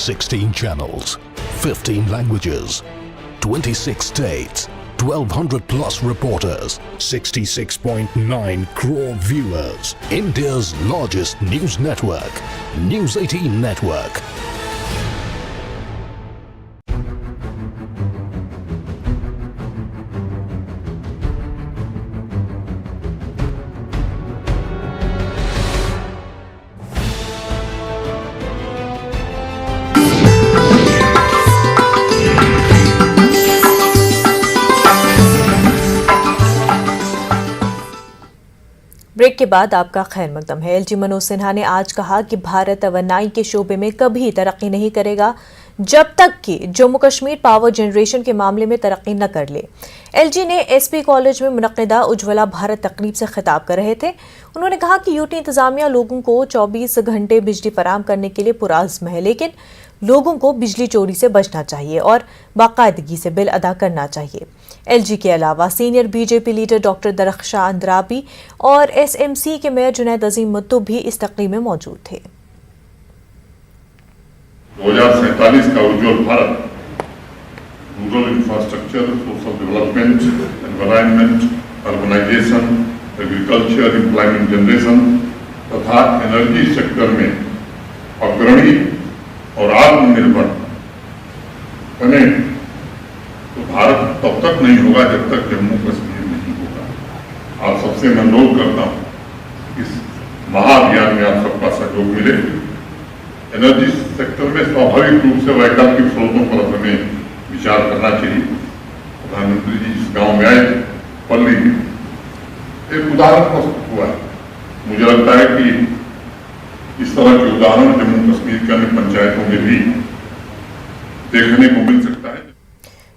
$16 channels, 15 languages, 26 states, 1,200 plus reporters, 66.9 crore viewers. India's largest news network, News 18 Network. Break के बाद आपका खैर मकदम है। LG Manoj Sinha ने आज कहा कि भारत तवन्नाई के शोबे में कभी तरक्की नहीं करेगा जब तक कि जम्मू कश्मीर पावर जनरेशन के मामले में तरक्की न कर ले। एलजी ने एसपी कॉलेज में मुनक्किदा उज्ज्वला भारत तकरीब से खिताब कर रहे थे। उन्होंने कहा कि यूटी इंतजामिया लोगों को 24 घंटे बिजली फराहम करने के लिए पुरआज़्म है, लेकिन लोगों को बिजली चोरी से बचना चाहिए और बाकायदगी से बिल अदा करना चाहिए। एलजी के अलावा senior BJP leader doctor Darakhshan Andrabi और एसएमसी के मेयर जुनैद अजीम मुत्तू भी इस तकरीब में मौजूद थे। 2047 का उज्ज्वल Bharat rural infrastructure, social development, environment, urbanisation, agriculture, employment generation तथा एनर्जी सेक्टर में अग्रणी और आत्मनिर्भर बने तो भारत तब तक नहीं होगा जब तक जम्मू कश्मीर नहीं होगा। आप सबसे मैं अनुरोध करता हूँ इस महाअभियान में आप सबका सहयोग मिले। एनर्जी सेक्टर में स्वाभाविक रूप से वैकल्पिक स्रोतों पर हमें विचार करना चाहिए। प्रधानमंत्री जी इस गांव में आए, पल्ली में एक उदाहरण प्रस्तुत हुआ है। मुझे लगता है कि इस तरह के उदाहरण जम्मू कश्मीर के अन्य पंचायतों में भी देखने को मिल सकता है।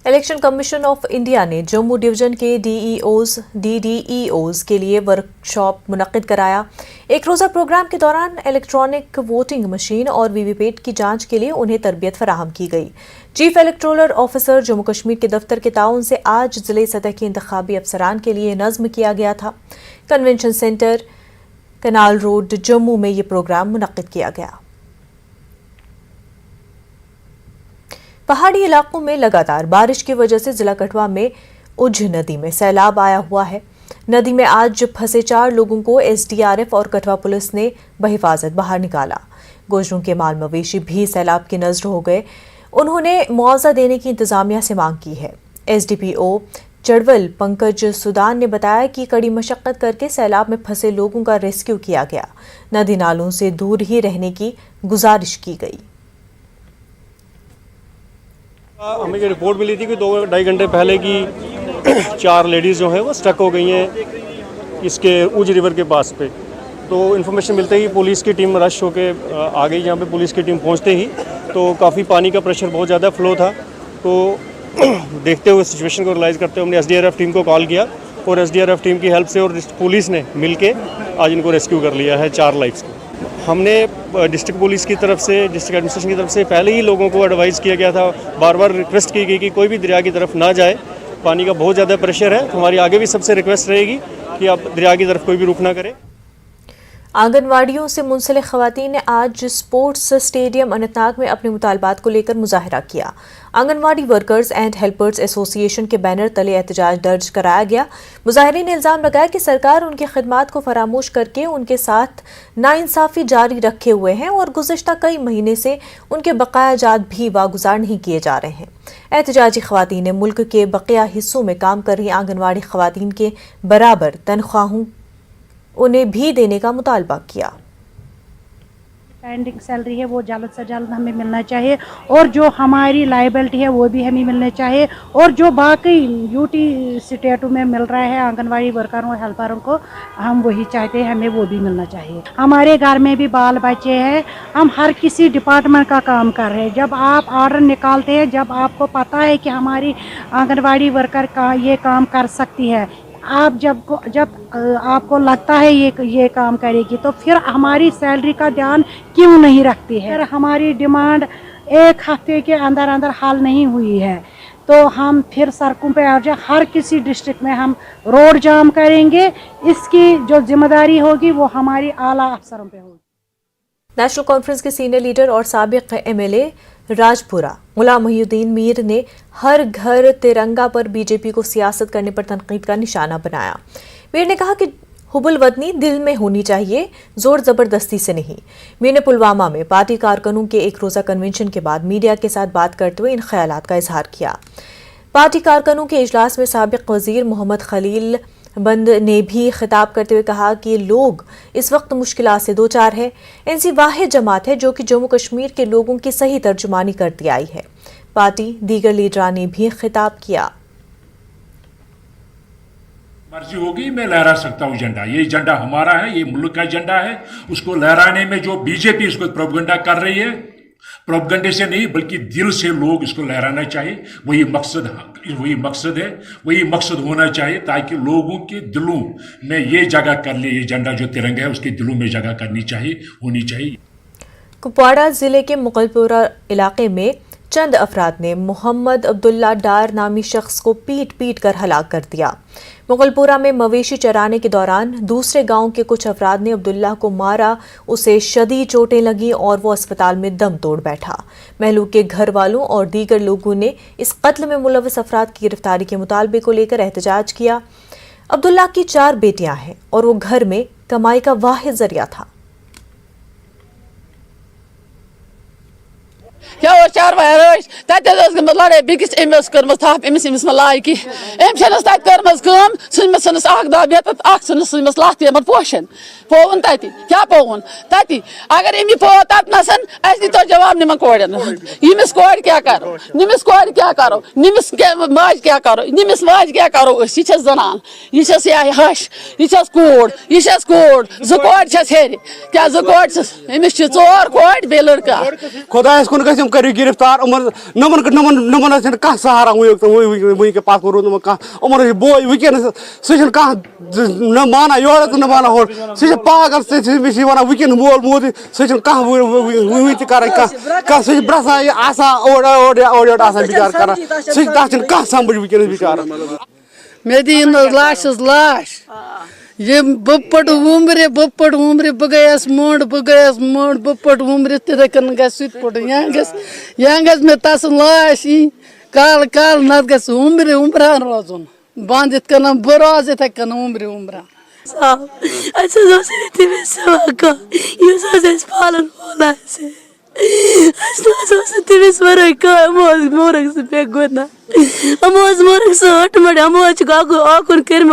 इलेक्शन कमीशन ऑफ इंडिया ने जम्मू डिवीजन के डीडीईओज के लिए वर्कशॉप मुनक्किद कराया। एक रोज़ा प्रोग्राम के दौरान इलेक्ट्रॉनिक वोटिंग मशीन और वीवीपैट की जांच के लिए उन्हें तरबियत फराहम की गई। Chief electoral officer Jammu Kashmir के दफ्तर के ताउन से आज जिले सतह के इंतखाबी अफसरान के लिए नज़्म किया गया था। Convention centre canal road Jammu में ये प्रोग्राम मुनक्किद किया गया। पहाड़ी इलाकों में लगातार बारिश की वजह से जिला कठुआ में उझ नदी में सैलाब आया हुआ है। नदी में आज फंसे 4 लोगों को एसडीआरएफ और कठुआ पुलिस ने बहिफाजत बाहर निकाला। गोजरों के माल मवेशी भी सैलाब की नजर हो गए। उन्होंने मुआवजा देने की इंतजामिया से मांग की है। एसडीपीओ चड़वल पंकज सुदान ने बताया कि कड़ी मशक्कत करके सैलाब में फंसे लोगों का रेस्क्यू किया गया। नदी नालों से दूर ही रहने की गुजारिश की गई। हमें ये रिपोर्ट मिली थी कि 2-2.5 घंटे पहले की 4 लेडीज़ जो हैं वो स्टक हो गई हैं इसके उज रिवर के पास पे। तो इन्फॉर्मेशन मिलते ही पुलिस की टीम रश होके आ गई। यहाँ पे पुलिस की टीम पहुँचते ही तो काफ़ी पानी का प्रेशर बहुत ज़्यादा फ्लो था। तो देखते हुए सिचुएशन को रियलाइज़ करते हुए हमने एसडीआरएफ टीम को कॉल किया और एसडीआरएफ टीम की हेल्प से और पुलिस ने मिलके आज इनको रेस्क्यू कर लिया है 4 लाइफ्स को। हमने डिस्ट्रिक्ट पुलिस की तरफ से, डिस्ट्रिक्ट एडमिनिस्ट्रेशन की तरफ से पहले ही लोगों को एडवाइस किया गया था, बार बार रिक्वेस्ट की गई कि कोई भी दरिया की तरफ ना जाए। पानी का बहुत ज़्यादा प्रेशर है। हमारी आगे भी सबसे रिक्वेस्ट रहेगी कि आप दरिया की तरफ कोई भी रुख ना करें। आंगनवाड़ियों से मुंसलिक खवातीन ने आज स्पोर्ट्स स्टेडियम अनंतनाग में अपने मुतालबात को लेकर मुजाहरा किया। Anganwadi workers and helpers association के बैनर तले एहतजाज दर्ज कराया गया। मुजाहिरीन ने इल्ज़ाम लगाया कि सरकार उनकी खिदमात को फरामोश करके उनके साथ नाइंसाफ़ी जारी रखे हुए हैं और गुज़िश्ता कई महीने से उनके बकाया जात भी वागुजार नहीं किए जा रहे हैं। एहतजाजी खवातीन ने मुल्क के बकिया हिस्सों में काम कर रही आंगनवाड़ी खवातीन के बराबर तनख्वाहों उन्हें भी देने का मुतालबा किया। पेंडिंग सैलरी है वो जल्द से जल्द हमें मिलना चाहिए और जो हमारी लायबिलिटी है वो भी हमें मिलना चाहिए और जो बाकी यूटी स्टेटों में मिल रहा है आंगनवाड़ी वर्करों और हेल्परों को हम वही चाहते हैं, हमें वो भी मिलना चाहिए। हमारे घर में भी बाल बच्चे हैं, हम हर किसी डिपार्टमेंट का काम कर रहे हैं। जब आप ऑर्डर निकालते हैं, जब आपको पता है कि हमारी आंगनवाड़ी वर्कर का ये काम कर सकती है, आप जब आपको लगता है ये काम करेगी तो फिर हमारी सैलरी का ध्यान क्यों नहीं रखती है। फिर हमारी डिमांड 1 हफ्ते के अंदर अंदर हल नहीं हुई है तो हम फिर सड़कों पे आ जाए। हर किसी डिस्ट्रिक्ट में हम रोड जाम करेंगे। इसकी जो जिम्मेदारी होगी वो हमारी आला अफसरों पे होगी। नेशनल कॉन्फ्रेंस के सीनियर लीडर और साबिक एमएलए राजपुरा गुलाम मोहिउद्दीन मीर ने हर घर तिरंगा पर बीजेपी को सियासत करने पर तनकीद का निशाना बनाया। मीर ने कहा कि हुबुल वतनी दिल में होनी चाहिए, जोर जबरदस्ती से नहीं। मीर ने पुलवामा में पार्टी कारकुनों के एक रोज़ा कन्वेंशन के बाद मीडिया के साथ बात करते हुए इन ख्यालात का इजहार किया। पार्टी कारकुनों के इजलास में साबिक वजीर मोहम्मद खलील बंद ने भी खिताब करते हुए कहा कि लोग इस वक्त मुश्किलात से 2-4 है। एनसी वाहिद जमात है जो कि जम्मू कश्मीर के लोगों की सही तर्जुमानी करती आई है। पार्टी दीगर लीडरान ने भी खिताब किया। मर्जी होगी मैं लहरा सकता हूँ झंडा, ये झंडा हमारा है, ये मुल्क का झंडा है। उसको लहराने में जो बीजेपी इसको प्रोपगंडा कर रही है, प्रोपगंडे से नहीं बल्कि दिल से लोग इसको लहराना चाहिए। वही मकसद है, वही मकसद होना चाहिए ताकि लोगों के दिलों में ये जगह कर ले। ये झंडा जो तिरंगा है उसके दिलों में जगह करनी चाहिए, होनी चाहिए। कुपवाड़ा जिले के मुगलपुरा इलाके में चंद अफराद ने मोहम्मद अब्दुल्ला डार नामी शख्स को पीट पीट कर हलाक कर दिया। मुगलपुरा में मवेशी चराने के दौरान दूसरे गांव के कुछ अफराद ने अब्दुल्ला को मारा, उसे शदीद चोटें लगी और वो अस्पताल में दम तोड़ बैठा। महलू के घर वालों और दीगर लोगों ने इस कत्ल में मुलव्वस अफराद की गिरफ्तारी के मुतालबे को लेकर एहतजाज किया। अब्दुल्ला की 4 बेटियां हैं और वो घर में कमाई का वाहिद जरिया था। क्या वो 4 बहन तक लड़ाई बिकिस अमिस कर्म थप अमिस अमिस लायकी अमिस तक कर्म सनस सनस दह बेत सनस लत पे पोशन पोवन तत क्या पोवन तत अगर अमी पो तथन अस दीतो जवाब निमन कोड़न यमिस कोड़ क्या करो निमिस कोड़ क्या करो निमिस माज क्या करो निमिस माज क्या करो यह जनान यह हश यह कोड़ जो कोड़ हेर क्या जो कोड़ अमिस 4 कोड़ बे लड़का खुदा कुन करू गिरफ्तार नमन कह सहारा वही के पास रोद नमन बोय वनस सह कह माना योर तो न माना होर सह पागल वन वनस मोल मोद सह कह कर सह ब्रसा आसा ओर बिचार कर सह कह समझ वनस बिचार मे दी लाश ये बपट उम्र बह गयस मोड़ बह पट उम्र तथे कन गट यहाँ गस मे तस लाश काल काल नत गस उम्रान रोजन बंद इत कन बह रोज इत कन उम्र पालन वोल तमिस वर मोरक पे गुना मोरक सट मड़ अकुन कर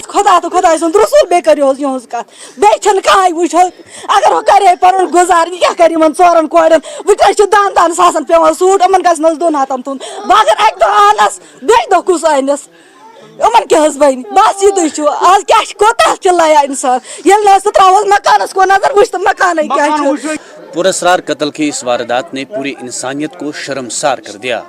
खुदा तो खुदा सुन रसूल बे कर कत बे कह वो अगर वह करे पुन गुजार क्या कर 4 कोड़न वह दान दान सासन पे सूट अमन गस 2 हाथन तुन बह अगर अक दह आनस बे दह कुस अनस अमन क्या बन बस यू आज क्या कोता चिल्लाया इंसान ये त्रोस मकानस को नजर वो तो मकान क्या पुरस्कार कत्ल की इस वारदात ने पूरी इंसानियत को शर्मसार कर दिया।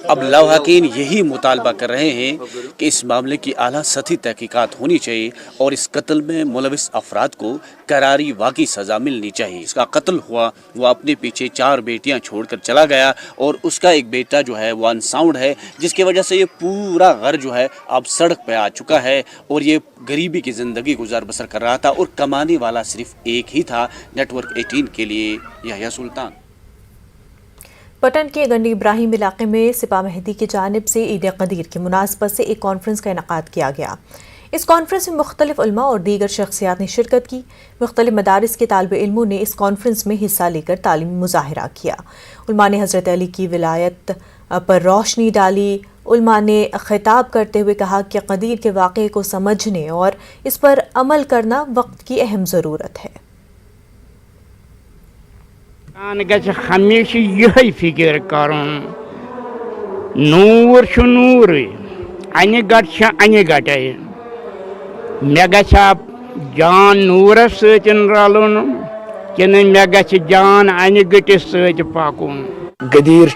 अब लवाहकीन यही मुतालबा कर रहे हैं कि इस मामले की आला सतही तहकीकात होनी चाहिए और इस कत्ल में मुलविस अफराद को करारी वाकई सज़ा मिलनी चाहिए। इसका कत्ल हुआ, वो अपने पीछे 4 बेटियां छोड़कर चला गया और उसका एक बेटा जो है वो अनसाउंड है, जिसकी वजह से ये पूरा घर जो है अब सड़क पे आ चुका है और ये गरीबी की ज़िंदगी गुजार बसर कर रहा था और कमाने वाला सिर्फ एक ही था, नेटवर्क 18 के लिए यहया सुल्तान। पटन के गंडी इब्राहिम इलाके में सिपा मेहदी की जानिब से ईद कदीर की मुनासबत से एक कॉन्फ्रेंस का इनेकाद किया गया। इस कॉन्फ्रेंस में मुख्तलिफ उलमा और दीगर शख्सियात ने शिरकत की। मुख्तलिफ मदारिस के तालिब इल्मों ने इस कॉन्फ्रेंस में हिस्सा लेकर तालीमी मुजाहिरा किया। उलमा ने हज़रत अली की विलायत पर रोशनी डाली। उलमा ने खिताब करते हुए कहा कि कदीर के वाक़े को समझने और इस पर अमल करना वक्त की अहम ज़रूरत है। हमेशा यही फिक्र कर नूर नूर अन गट अन गटे मे गछा जान नूरस सतन रलन किन मे गछ जान अन गटिस सत पकुन। गदीर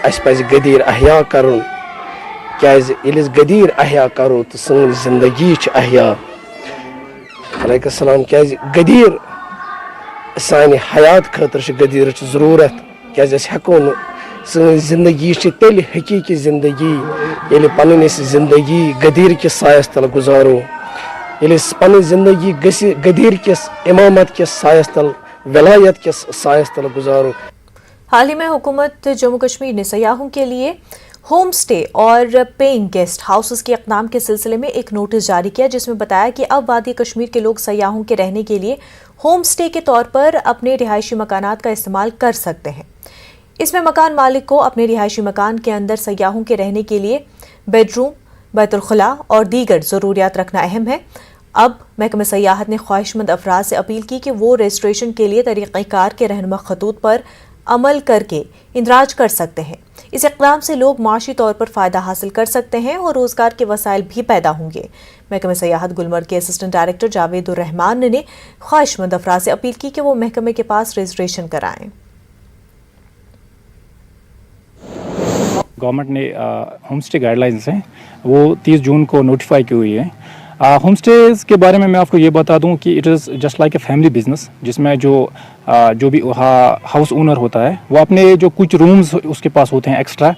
अस पज गदीर अहया करुन क्याज यिलिस गदीर अहया करो तो सन जिंदगी अहया अलैहिस्सलाम क्याज गदीर सानी हयात खतर गदीर ज़रूरत क्याज अस हेको न सन जिंदगी तेल हकीकी जिंदगी ये पन जिंदगी गदीर किस सायस तल गुजारो ये पन जिंदगी गदीर किस इमामत किस सायस तल विलायत किस सायस तल गुजारो। हाल ही में हुकूमत जम्मू कश्मीर ने सयाहों के लिए होम स्टे और पेइंग गेस्ट हाउसेस के इक़दाम के सिलसिले में एक नोटिस जारी किया, जिसमें बताया कि अब वादी कश्मीर के लोग सयाहों के रहने के लिए होम स्टे के तौर पर अपने रिहायशी मकानात का इस्तेमाल कर सकते हैं। इसमें मकान मालिक को अपने रिहायशी मकान के अंदर सयाहों के रहने के लिए बेडरूम, बैतुल खुला और दीगर ज़रूरियात रखना अहम है। अब महकमा सयाहत ने ख्वाहिशमंद अफराद से अपील की कि वो रजिस्ट्रेशन के लिए तरीक़ाकार के रहनुमा खतूत पर अमल करके इंदराज कर सकते हैं। इस इक़दाम से लोग माशी तौर पर फ़ायदा हासिल कर सकते हैं और रोज़गार के वसाइल भी पैदा होंगे। महकमा सयाहत गुलमर्ग के असिस्टेंट डायरेक्टर जावेद उर रहमान ने ख्वाहिशमंद अफराद से अपील की कि वो महकमे के पास रजिस्ट्रेशन कराएं। गवर्नमेंट ने होम स्टे गाइडलाइंस हैं वो 30 जून को नोटिफाई की हुई है। होम स्टेज़ के बारे में मैं आपको ये बता दूं कि it is just like a family business, जिसमें जो भी हाउस ओनर होता है वो अपने जो कुछ रूम्स उसके पास होते हैं एक्स्ट्रा,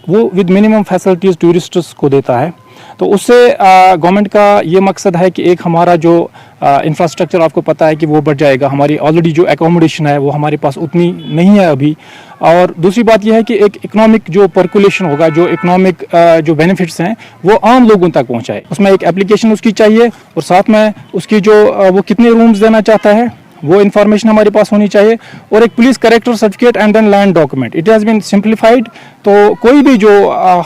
वो विद मिनिमम फैसिलिटीज़ टूरिस्ट्स को देता है। तो उससे गवर्नमेंट का ये मकसद है कि एक हमारा जो इंफ्रास्ट्रक्चर आपको पता है कि वो बढ़ जाएगा, हमारी ऑलरेडी जो एकोमोडेशन है वो हमारे पास उतनी नहीं है अभी। और दूसरी बात यह है कि एक इकोनॉमिक जो पर्कुलेशन होगा, जो इकोनॉमिक जो बेनिफिट्स हैं वो आम लोगों तक पहुंचाए। उसमें एक एप्लीकेशन उसकी चाहिए और साथ में उसकी जो वो कितने रूम्स देना चाहता है वो इन्फॉर्मेशन हमारे पास होनी चाहिए, और एक police character certificate and then land document. It has been simplified. तो कोई भी जो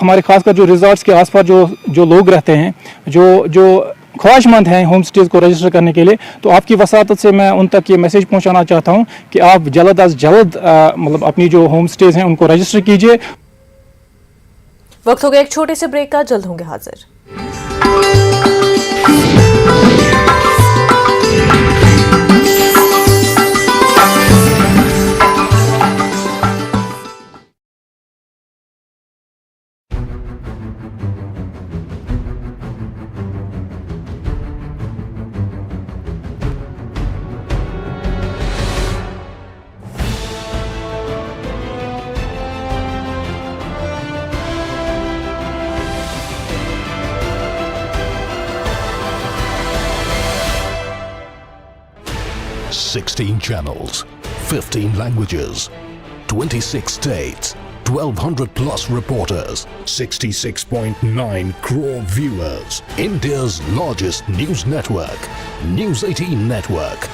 हमारे खासकर जो रिजॉर्ट्स के आसपास जो लोग रहते हैं, जो ख्वाहिशमंद हैं होम स्टेज़ को रजिस्टर करने के लिए, तो आपकी वसातत से मैं उन तक ये मैसेज पहुंचाना चाहता हूं कि आप जल्द अज जल्द मतलब अपनी जो होम स्टेज़ हैं उनको रजिस्टर कीजिए। वक्त हो गया एक छोटे से ब्रेक का, जल्द होंगे हाजिर। ...16 channels, 15 languages, 26 states, 1,200 plus reporters, 66.9 crore viewers. India's largest news network, News 18 Network.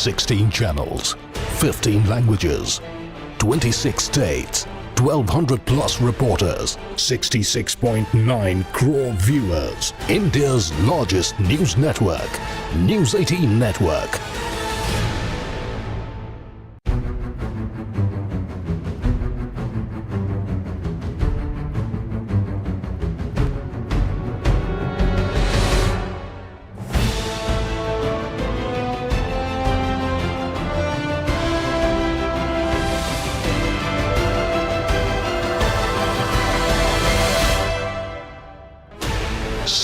...16 channels, 15 languages, 26 states, 1,200 plus reporters, 66.9 crore viewers. India's largest news network, News 18 Network.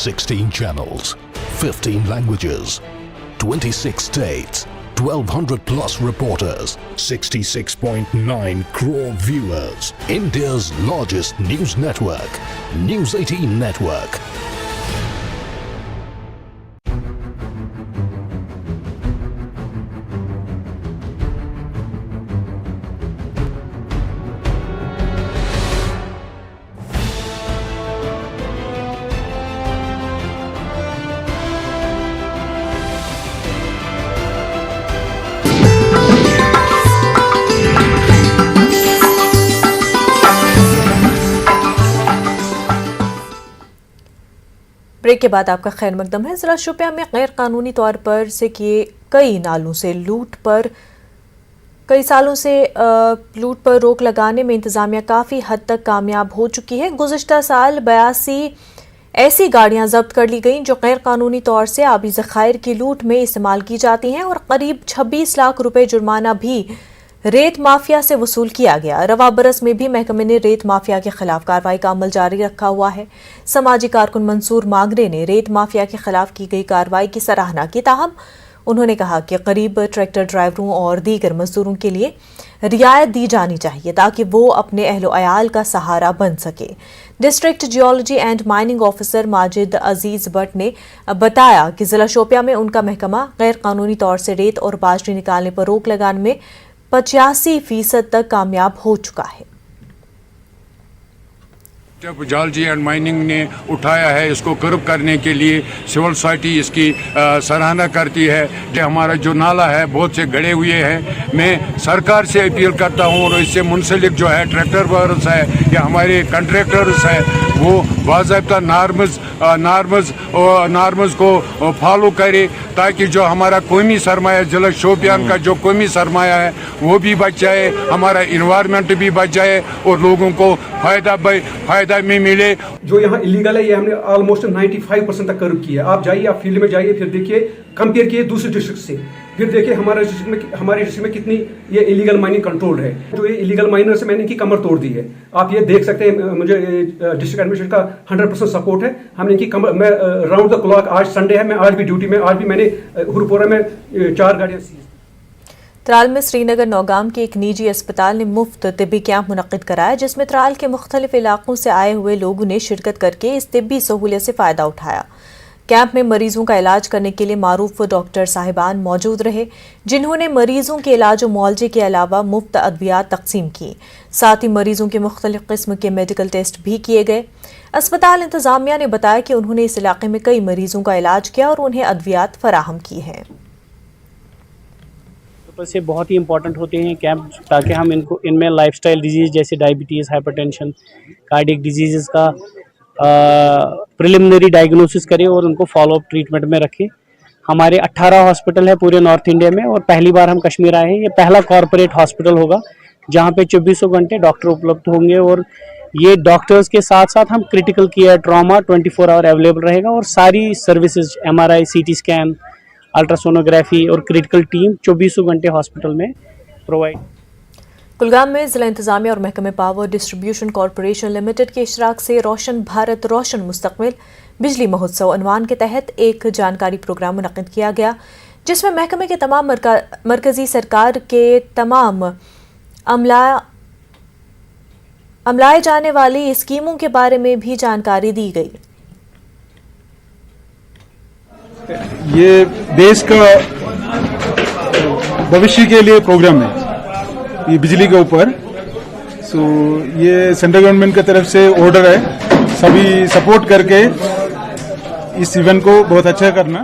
...16 channels, 15 languages, 26 states, 1,200 plus reporters, 66.9 crore viewers. India's largest news network, News 18 Network. Break के बाद आपका खैर मकदम है। ज़िला शोपियां में गैर कानूनी तौर पर से किए कई नालों से लूट पर कई सालों से लूट पर रोक लगाने में इंतज़ामिया काफ़ी हद तक कामयाब हो चुकी है। गुज़िश्ता साल 82 ऐसी गाड़ियां जब्त कर ली गईं जो गैर कानूनी तौर से आबी ज़खायर की लूट में इस्तेमाल की जाती हैं, और करीब 26 लाख रुपए जुर्माना भी रेत माफिया से वसूल किया गया। रवा बरस में भी महकमे ने रेत माफिया के खिलाफ कार्रवाई का अमल जारी रखा हुआ है। समाजी कारकुन मंसूर मांगरे ने रेत माफिया के खिलाफ की गई कार्रवाई की सराहना की। ताहम उन्होंने कहा कि करीब ट्रैक्टर ड्राइवरों और दीगर मजदूरों के लिए रियायत दी जानी चाहिए ताकि वो अपने अहलो अयाल का सहारा बन सके। District geology and mining officer Majid Aziz Bhat ने बताया कि जिला शोपिया में उनका महकमा गैर कानूनी तौर से रेत और बाजरी निकालने पर रोक लगाने में 85% तक कामयाब हो चुका है। जब जालजी एंड माइनिंग ने उठाया है इसको कर्ब करने के लिए सिविल सोसाइटी इसकी सराहना करती है कि हमारा जो नाला है बहुत से गड़े हुए हैं। मैं सरकार से अपील करता हूँ और इससे मुंसलिक जो है ट्रैक्टर वर्कर्स है या हमारे कंट्रैक्टर्स है वो बाज़ाब्ता नार्मस को फॉलो करे ताकि जो हमारा कौमी सरमाया जिला शोपियान का जो कौमी सरमाया है वो भी बच जाए, हमारा इन्वायरमेंट भी बच जाए और लोगों को फायदा में मिले। जो यहाँ इलीगल है ये हमने ऑलमोस्ट 95% तक कर्ब किया। आप जाइए, आप फील्ड में जाइए, फिर देखिए, कंपेयर किए दूसरे डिस्ट्रिक्ट से, फिर देखिए हमारे डिस्ट्रिक्ट में कितनी ये इलीगल माइनिंग कंट्रोल है। जो ये इलीगल माइनर से मैंने इनकी कमर तोड़ दी है। आप ये देख सकते हैं, मुझे डिस्ट्रिक्ट एडमिनिस्ट्रेशन का 100% सपोर्ट है। हमने इनकी कमर, मैं राउंड द क्लॉक, आज संडे है, मैं आज भी ड्यूटी में, आज भी मैंने हुरपोरा में 4 गाड़ियाँ सीज। त्राल में श्रीनगर नौगाम के एक निजी अस्पताल ने मुफ्त तिब्बी कैंप मुनक्किद कराया, जिसमें त्राल के मुख्तलिफ इलाकों से आए हुए लोगों ने शिरकत करके इस तिब्बी सहूलियत से फ़ायदा उठाया। कैंप में मरीजों का इलाज करने के लिए मारूफ डॉक्टर साहिबान मौजूद रहे, जिन्होंने मरीजों के इलाज और मुआवजे के अलावा मुफ्त अद्वियात तकसीम की। साथ ही मरीजों के मुख्तलिफ किस्म के मेडिकल टेस्ट भी किए गए। अस्पताल इंतजामिया ने बताया कि उन्होंने इस इलाके में कई मरीजों का इलाज किया और उन्हें अद्वियात फराहम की हैं। से बहुत ही इंपॉर्टेंट होते हैं कैंप, ताकि हम इनमें लाइफस्टाइल डिजीज़ जैसे डायबिटीज़, हाइपरटेंशन, कार्डियक डिजीज़ का प्रिलिमिनरी डायग्नोसिस करें और उनको फॉलोअप ट्रीटमेंट में रखें। हमारे 18 हॉस्पिटल है पूरे नॉर्थ इंडिया में और पहली बार हम कश्मीर आए हैं। ये पहला कॉरपोरेट हॉस्पिटल होगा जहाँ पे 24 घंटे डॉक्टर उपलब्ध होंगे और ये डॉक्टर्स के साथ साथ हम critical care, trauma 24 hour available रहेगा और सारी services MRI, CT scan, ultrasonography और क्रिटिकल टीम 24 घंटे हॉस्पिटल में प्रोवाइड। कुलगाम में जिला इंतजामिया और महकमे पावर डिस्ट्रीब्यूशन कॉरपोरेशन लिमिटेड के इशराक से रोशन भारत रोशन मुस्तकबिल बिजली महोत्सव अनवान के तहत एक जानकारी प्रोग्राम मुनक्किद किया गया, जिसमें महकमे के तमाम मरकजी सरकार के तमाम अमलाए जाने वाली स्कीमों के बारे में भी जानकारी दी गई। ये देश का भविष्य के लिए प्रोग्राम है ये बिजली के ऊपर। ये सेंट्रल गवर्नमेंट की तरफ से ऑर्डर है, सभी सपोर्ट करके इस इवेंट को बहुत अच्छा करना।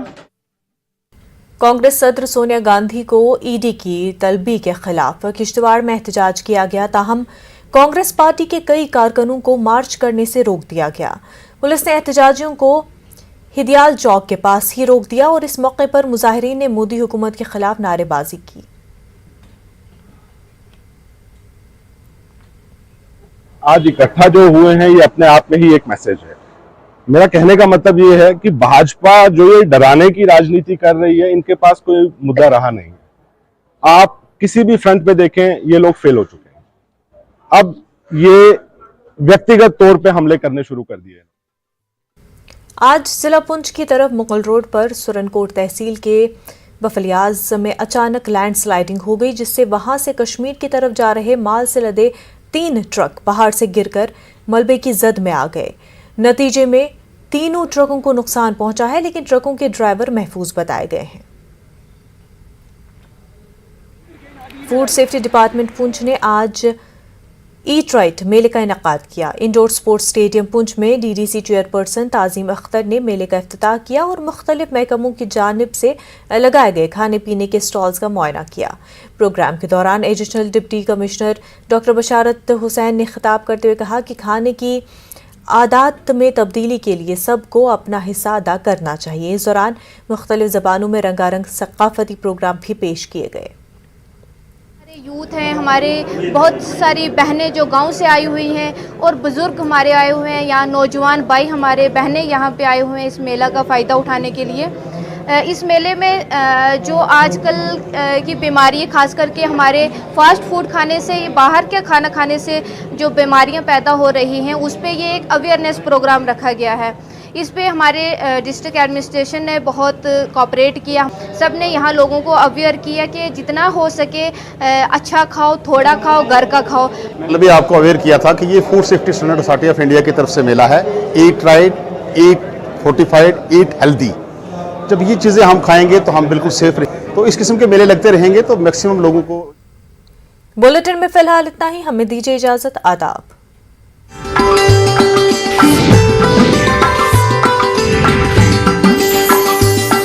कांग्रेस सदर सोनिया गांधी को ईडी की तलबी के खिलाफ किश्तवाड़ में एहतजाज किया गया, ताहम कांग्रेस पार्टी के कई कारकुनों को मार्च करने से रोक दिया गया। पुलिस ने एहतजाजियों को हिदियाल चौक के पास ही रोक दिया और इस मौके पर मुजाहिरीन ने मोदी हुकूमत के खिलाफ नारेबाजी की। आज इकट्ठा जो हुए हैं ये अपने आप में ही एक मैसेज है। मेरा कहने का मतलब ये है कि भाजपा जो ये डराने की राजनीति कर रही है, इनके पास कोई मुद्दा रहा नहीं। आप किसी भी फ्रंट पे देखें, ये लोग फेल हो चुके हैं। अब ये व्यक्तिगत तौर पे हमले करने शुरू कर दिए। आज जिला पुंछ की तरफ मुगल रोड पर सुरनकोट तहसील के बफलियाज में अचानक लैंडस्लाइडिंग हो गई, जिससे वहां से कश्मीर की तरफ जा रहे माल से लदे 3 ट्रक पहाड़ से गिरकर मलबे की जद में आ गए। नतीजे में तीनों ट्रकों को नुकसान पहुंचा है, लेकिन ट्रकों के ड्राइवर महफूज बताए गए हैं। फूड सेफ्टी डिपार्टमेंट पुंछ ने आज ईट राइट मेले का इनेकाद किया। इंडोर स्पोर्ट्स स्टेडियम पुंछ में डीडीसी चेयरपर्सन ताजीम अख्तर ने मेले का इफ्तिताह किया और मुख्तलिफ महकमों की जानिब से लगाए गए खाने पीने के स्टॉल्स का मुआयना किया। प्रोग्राम के दौरान एडिशनल डिप्टी कमिश्नर डॉक्टर बशारत हुसैन ने खिताब करते हुए कहा कि खाने की आदात में तब्दीली के लिए सबको अपना हिस्सा अदा करना चाहिए। इस दौरान मुख्तलिफ ज़बानों में रंगारंग सकाफती प्रोग्राम भी पेश किए गए। यूथ हैं, हमारे बहुत सारी बहनें जो गांव से आई हुई हैं और बुज़ुर्ग हमारे आए हुए हैं, यहाँ नौजवान भाई हमारे बहनें यहाँ पे आए हुए हैं इस मेला का फ़ायदा उठाने के लिए। इस मेले में जो आजकल की बीमारी है, ख़ास करके हमारे फास्ट फूड खाने से, बाहर के खाना खाने से जो बीमारियां पैदा हो रही हैं, उस पे ये एक अवेयरनेस प्रोग्राम रखा गया है। इस पे हमारे डिस्ट्रिक्ट एडमिनिस्ट्रेशन ने बहुत कोऑपरेट किया। सब ने यहाँ लोगों को अवेयर किया कि जितना हो सके अच्छा खाओ, थोड़ा खाओ, घर का खाओ। मतलब भी आपको अवेयर किया था कि ये food safety standard authority of India की तरफ से मेला है। ईट राइट, ईट फोर्टिफाइड, ईट हेल्दी। जब ये चीज़ें हम खाएंगे तो हम बिल्कुल सेफ रहेंगे। तो इस किस्म के मेले लगते रहेंगे तो मैक्सिमम लोगों को। बुलेटिन में फिलहाल इतना ही। हमें दीजिए इजाज़त। आदाब।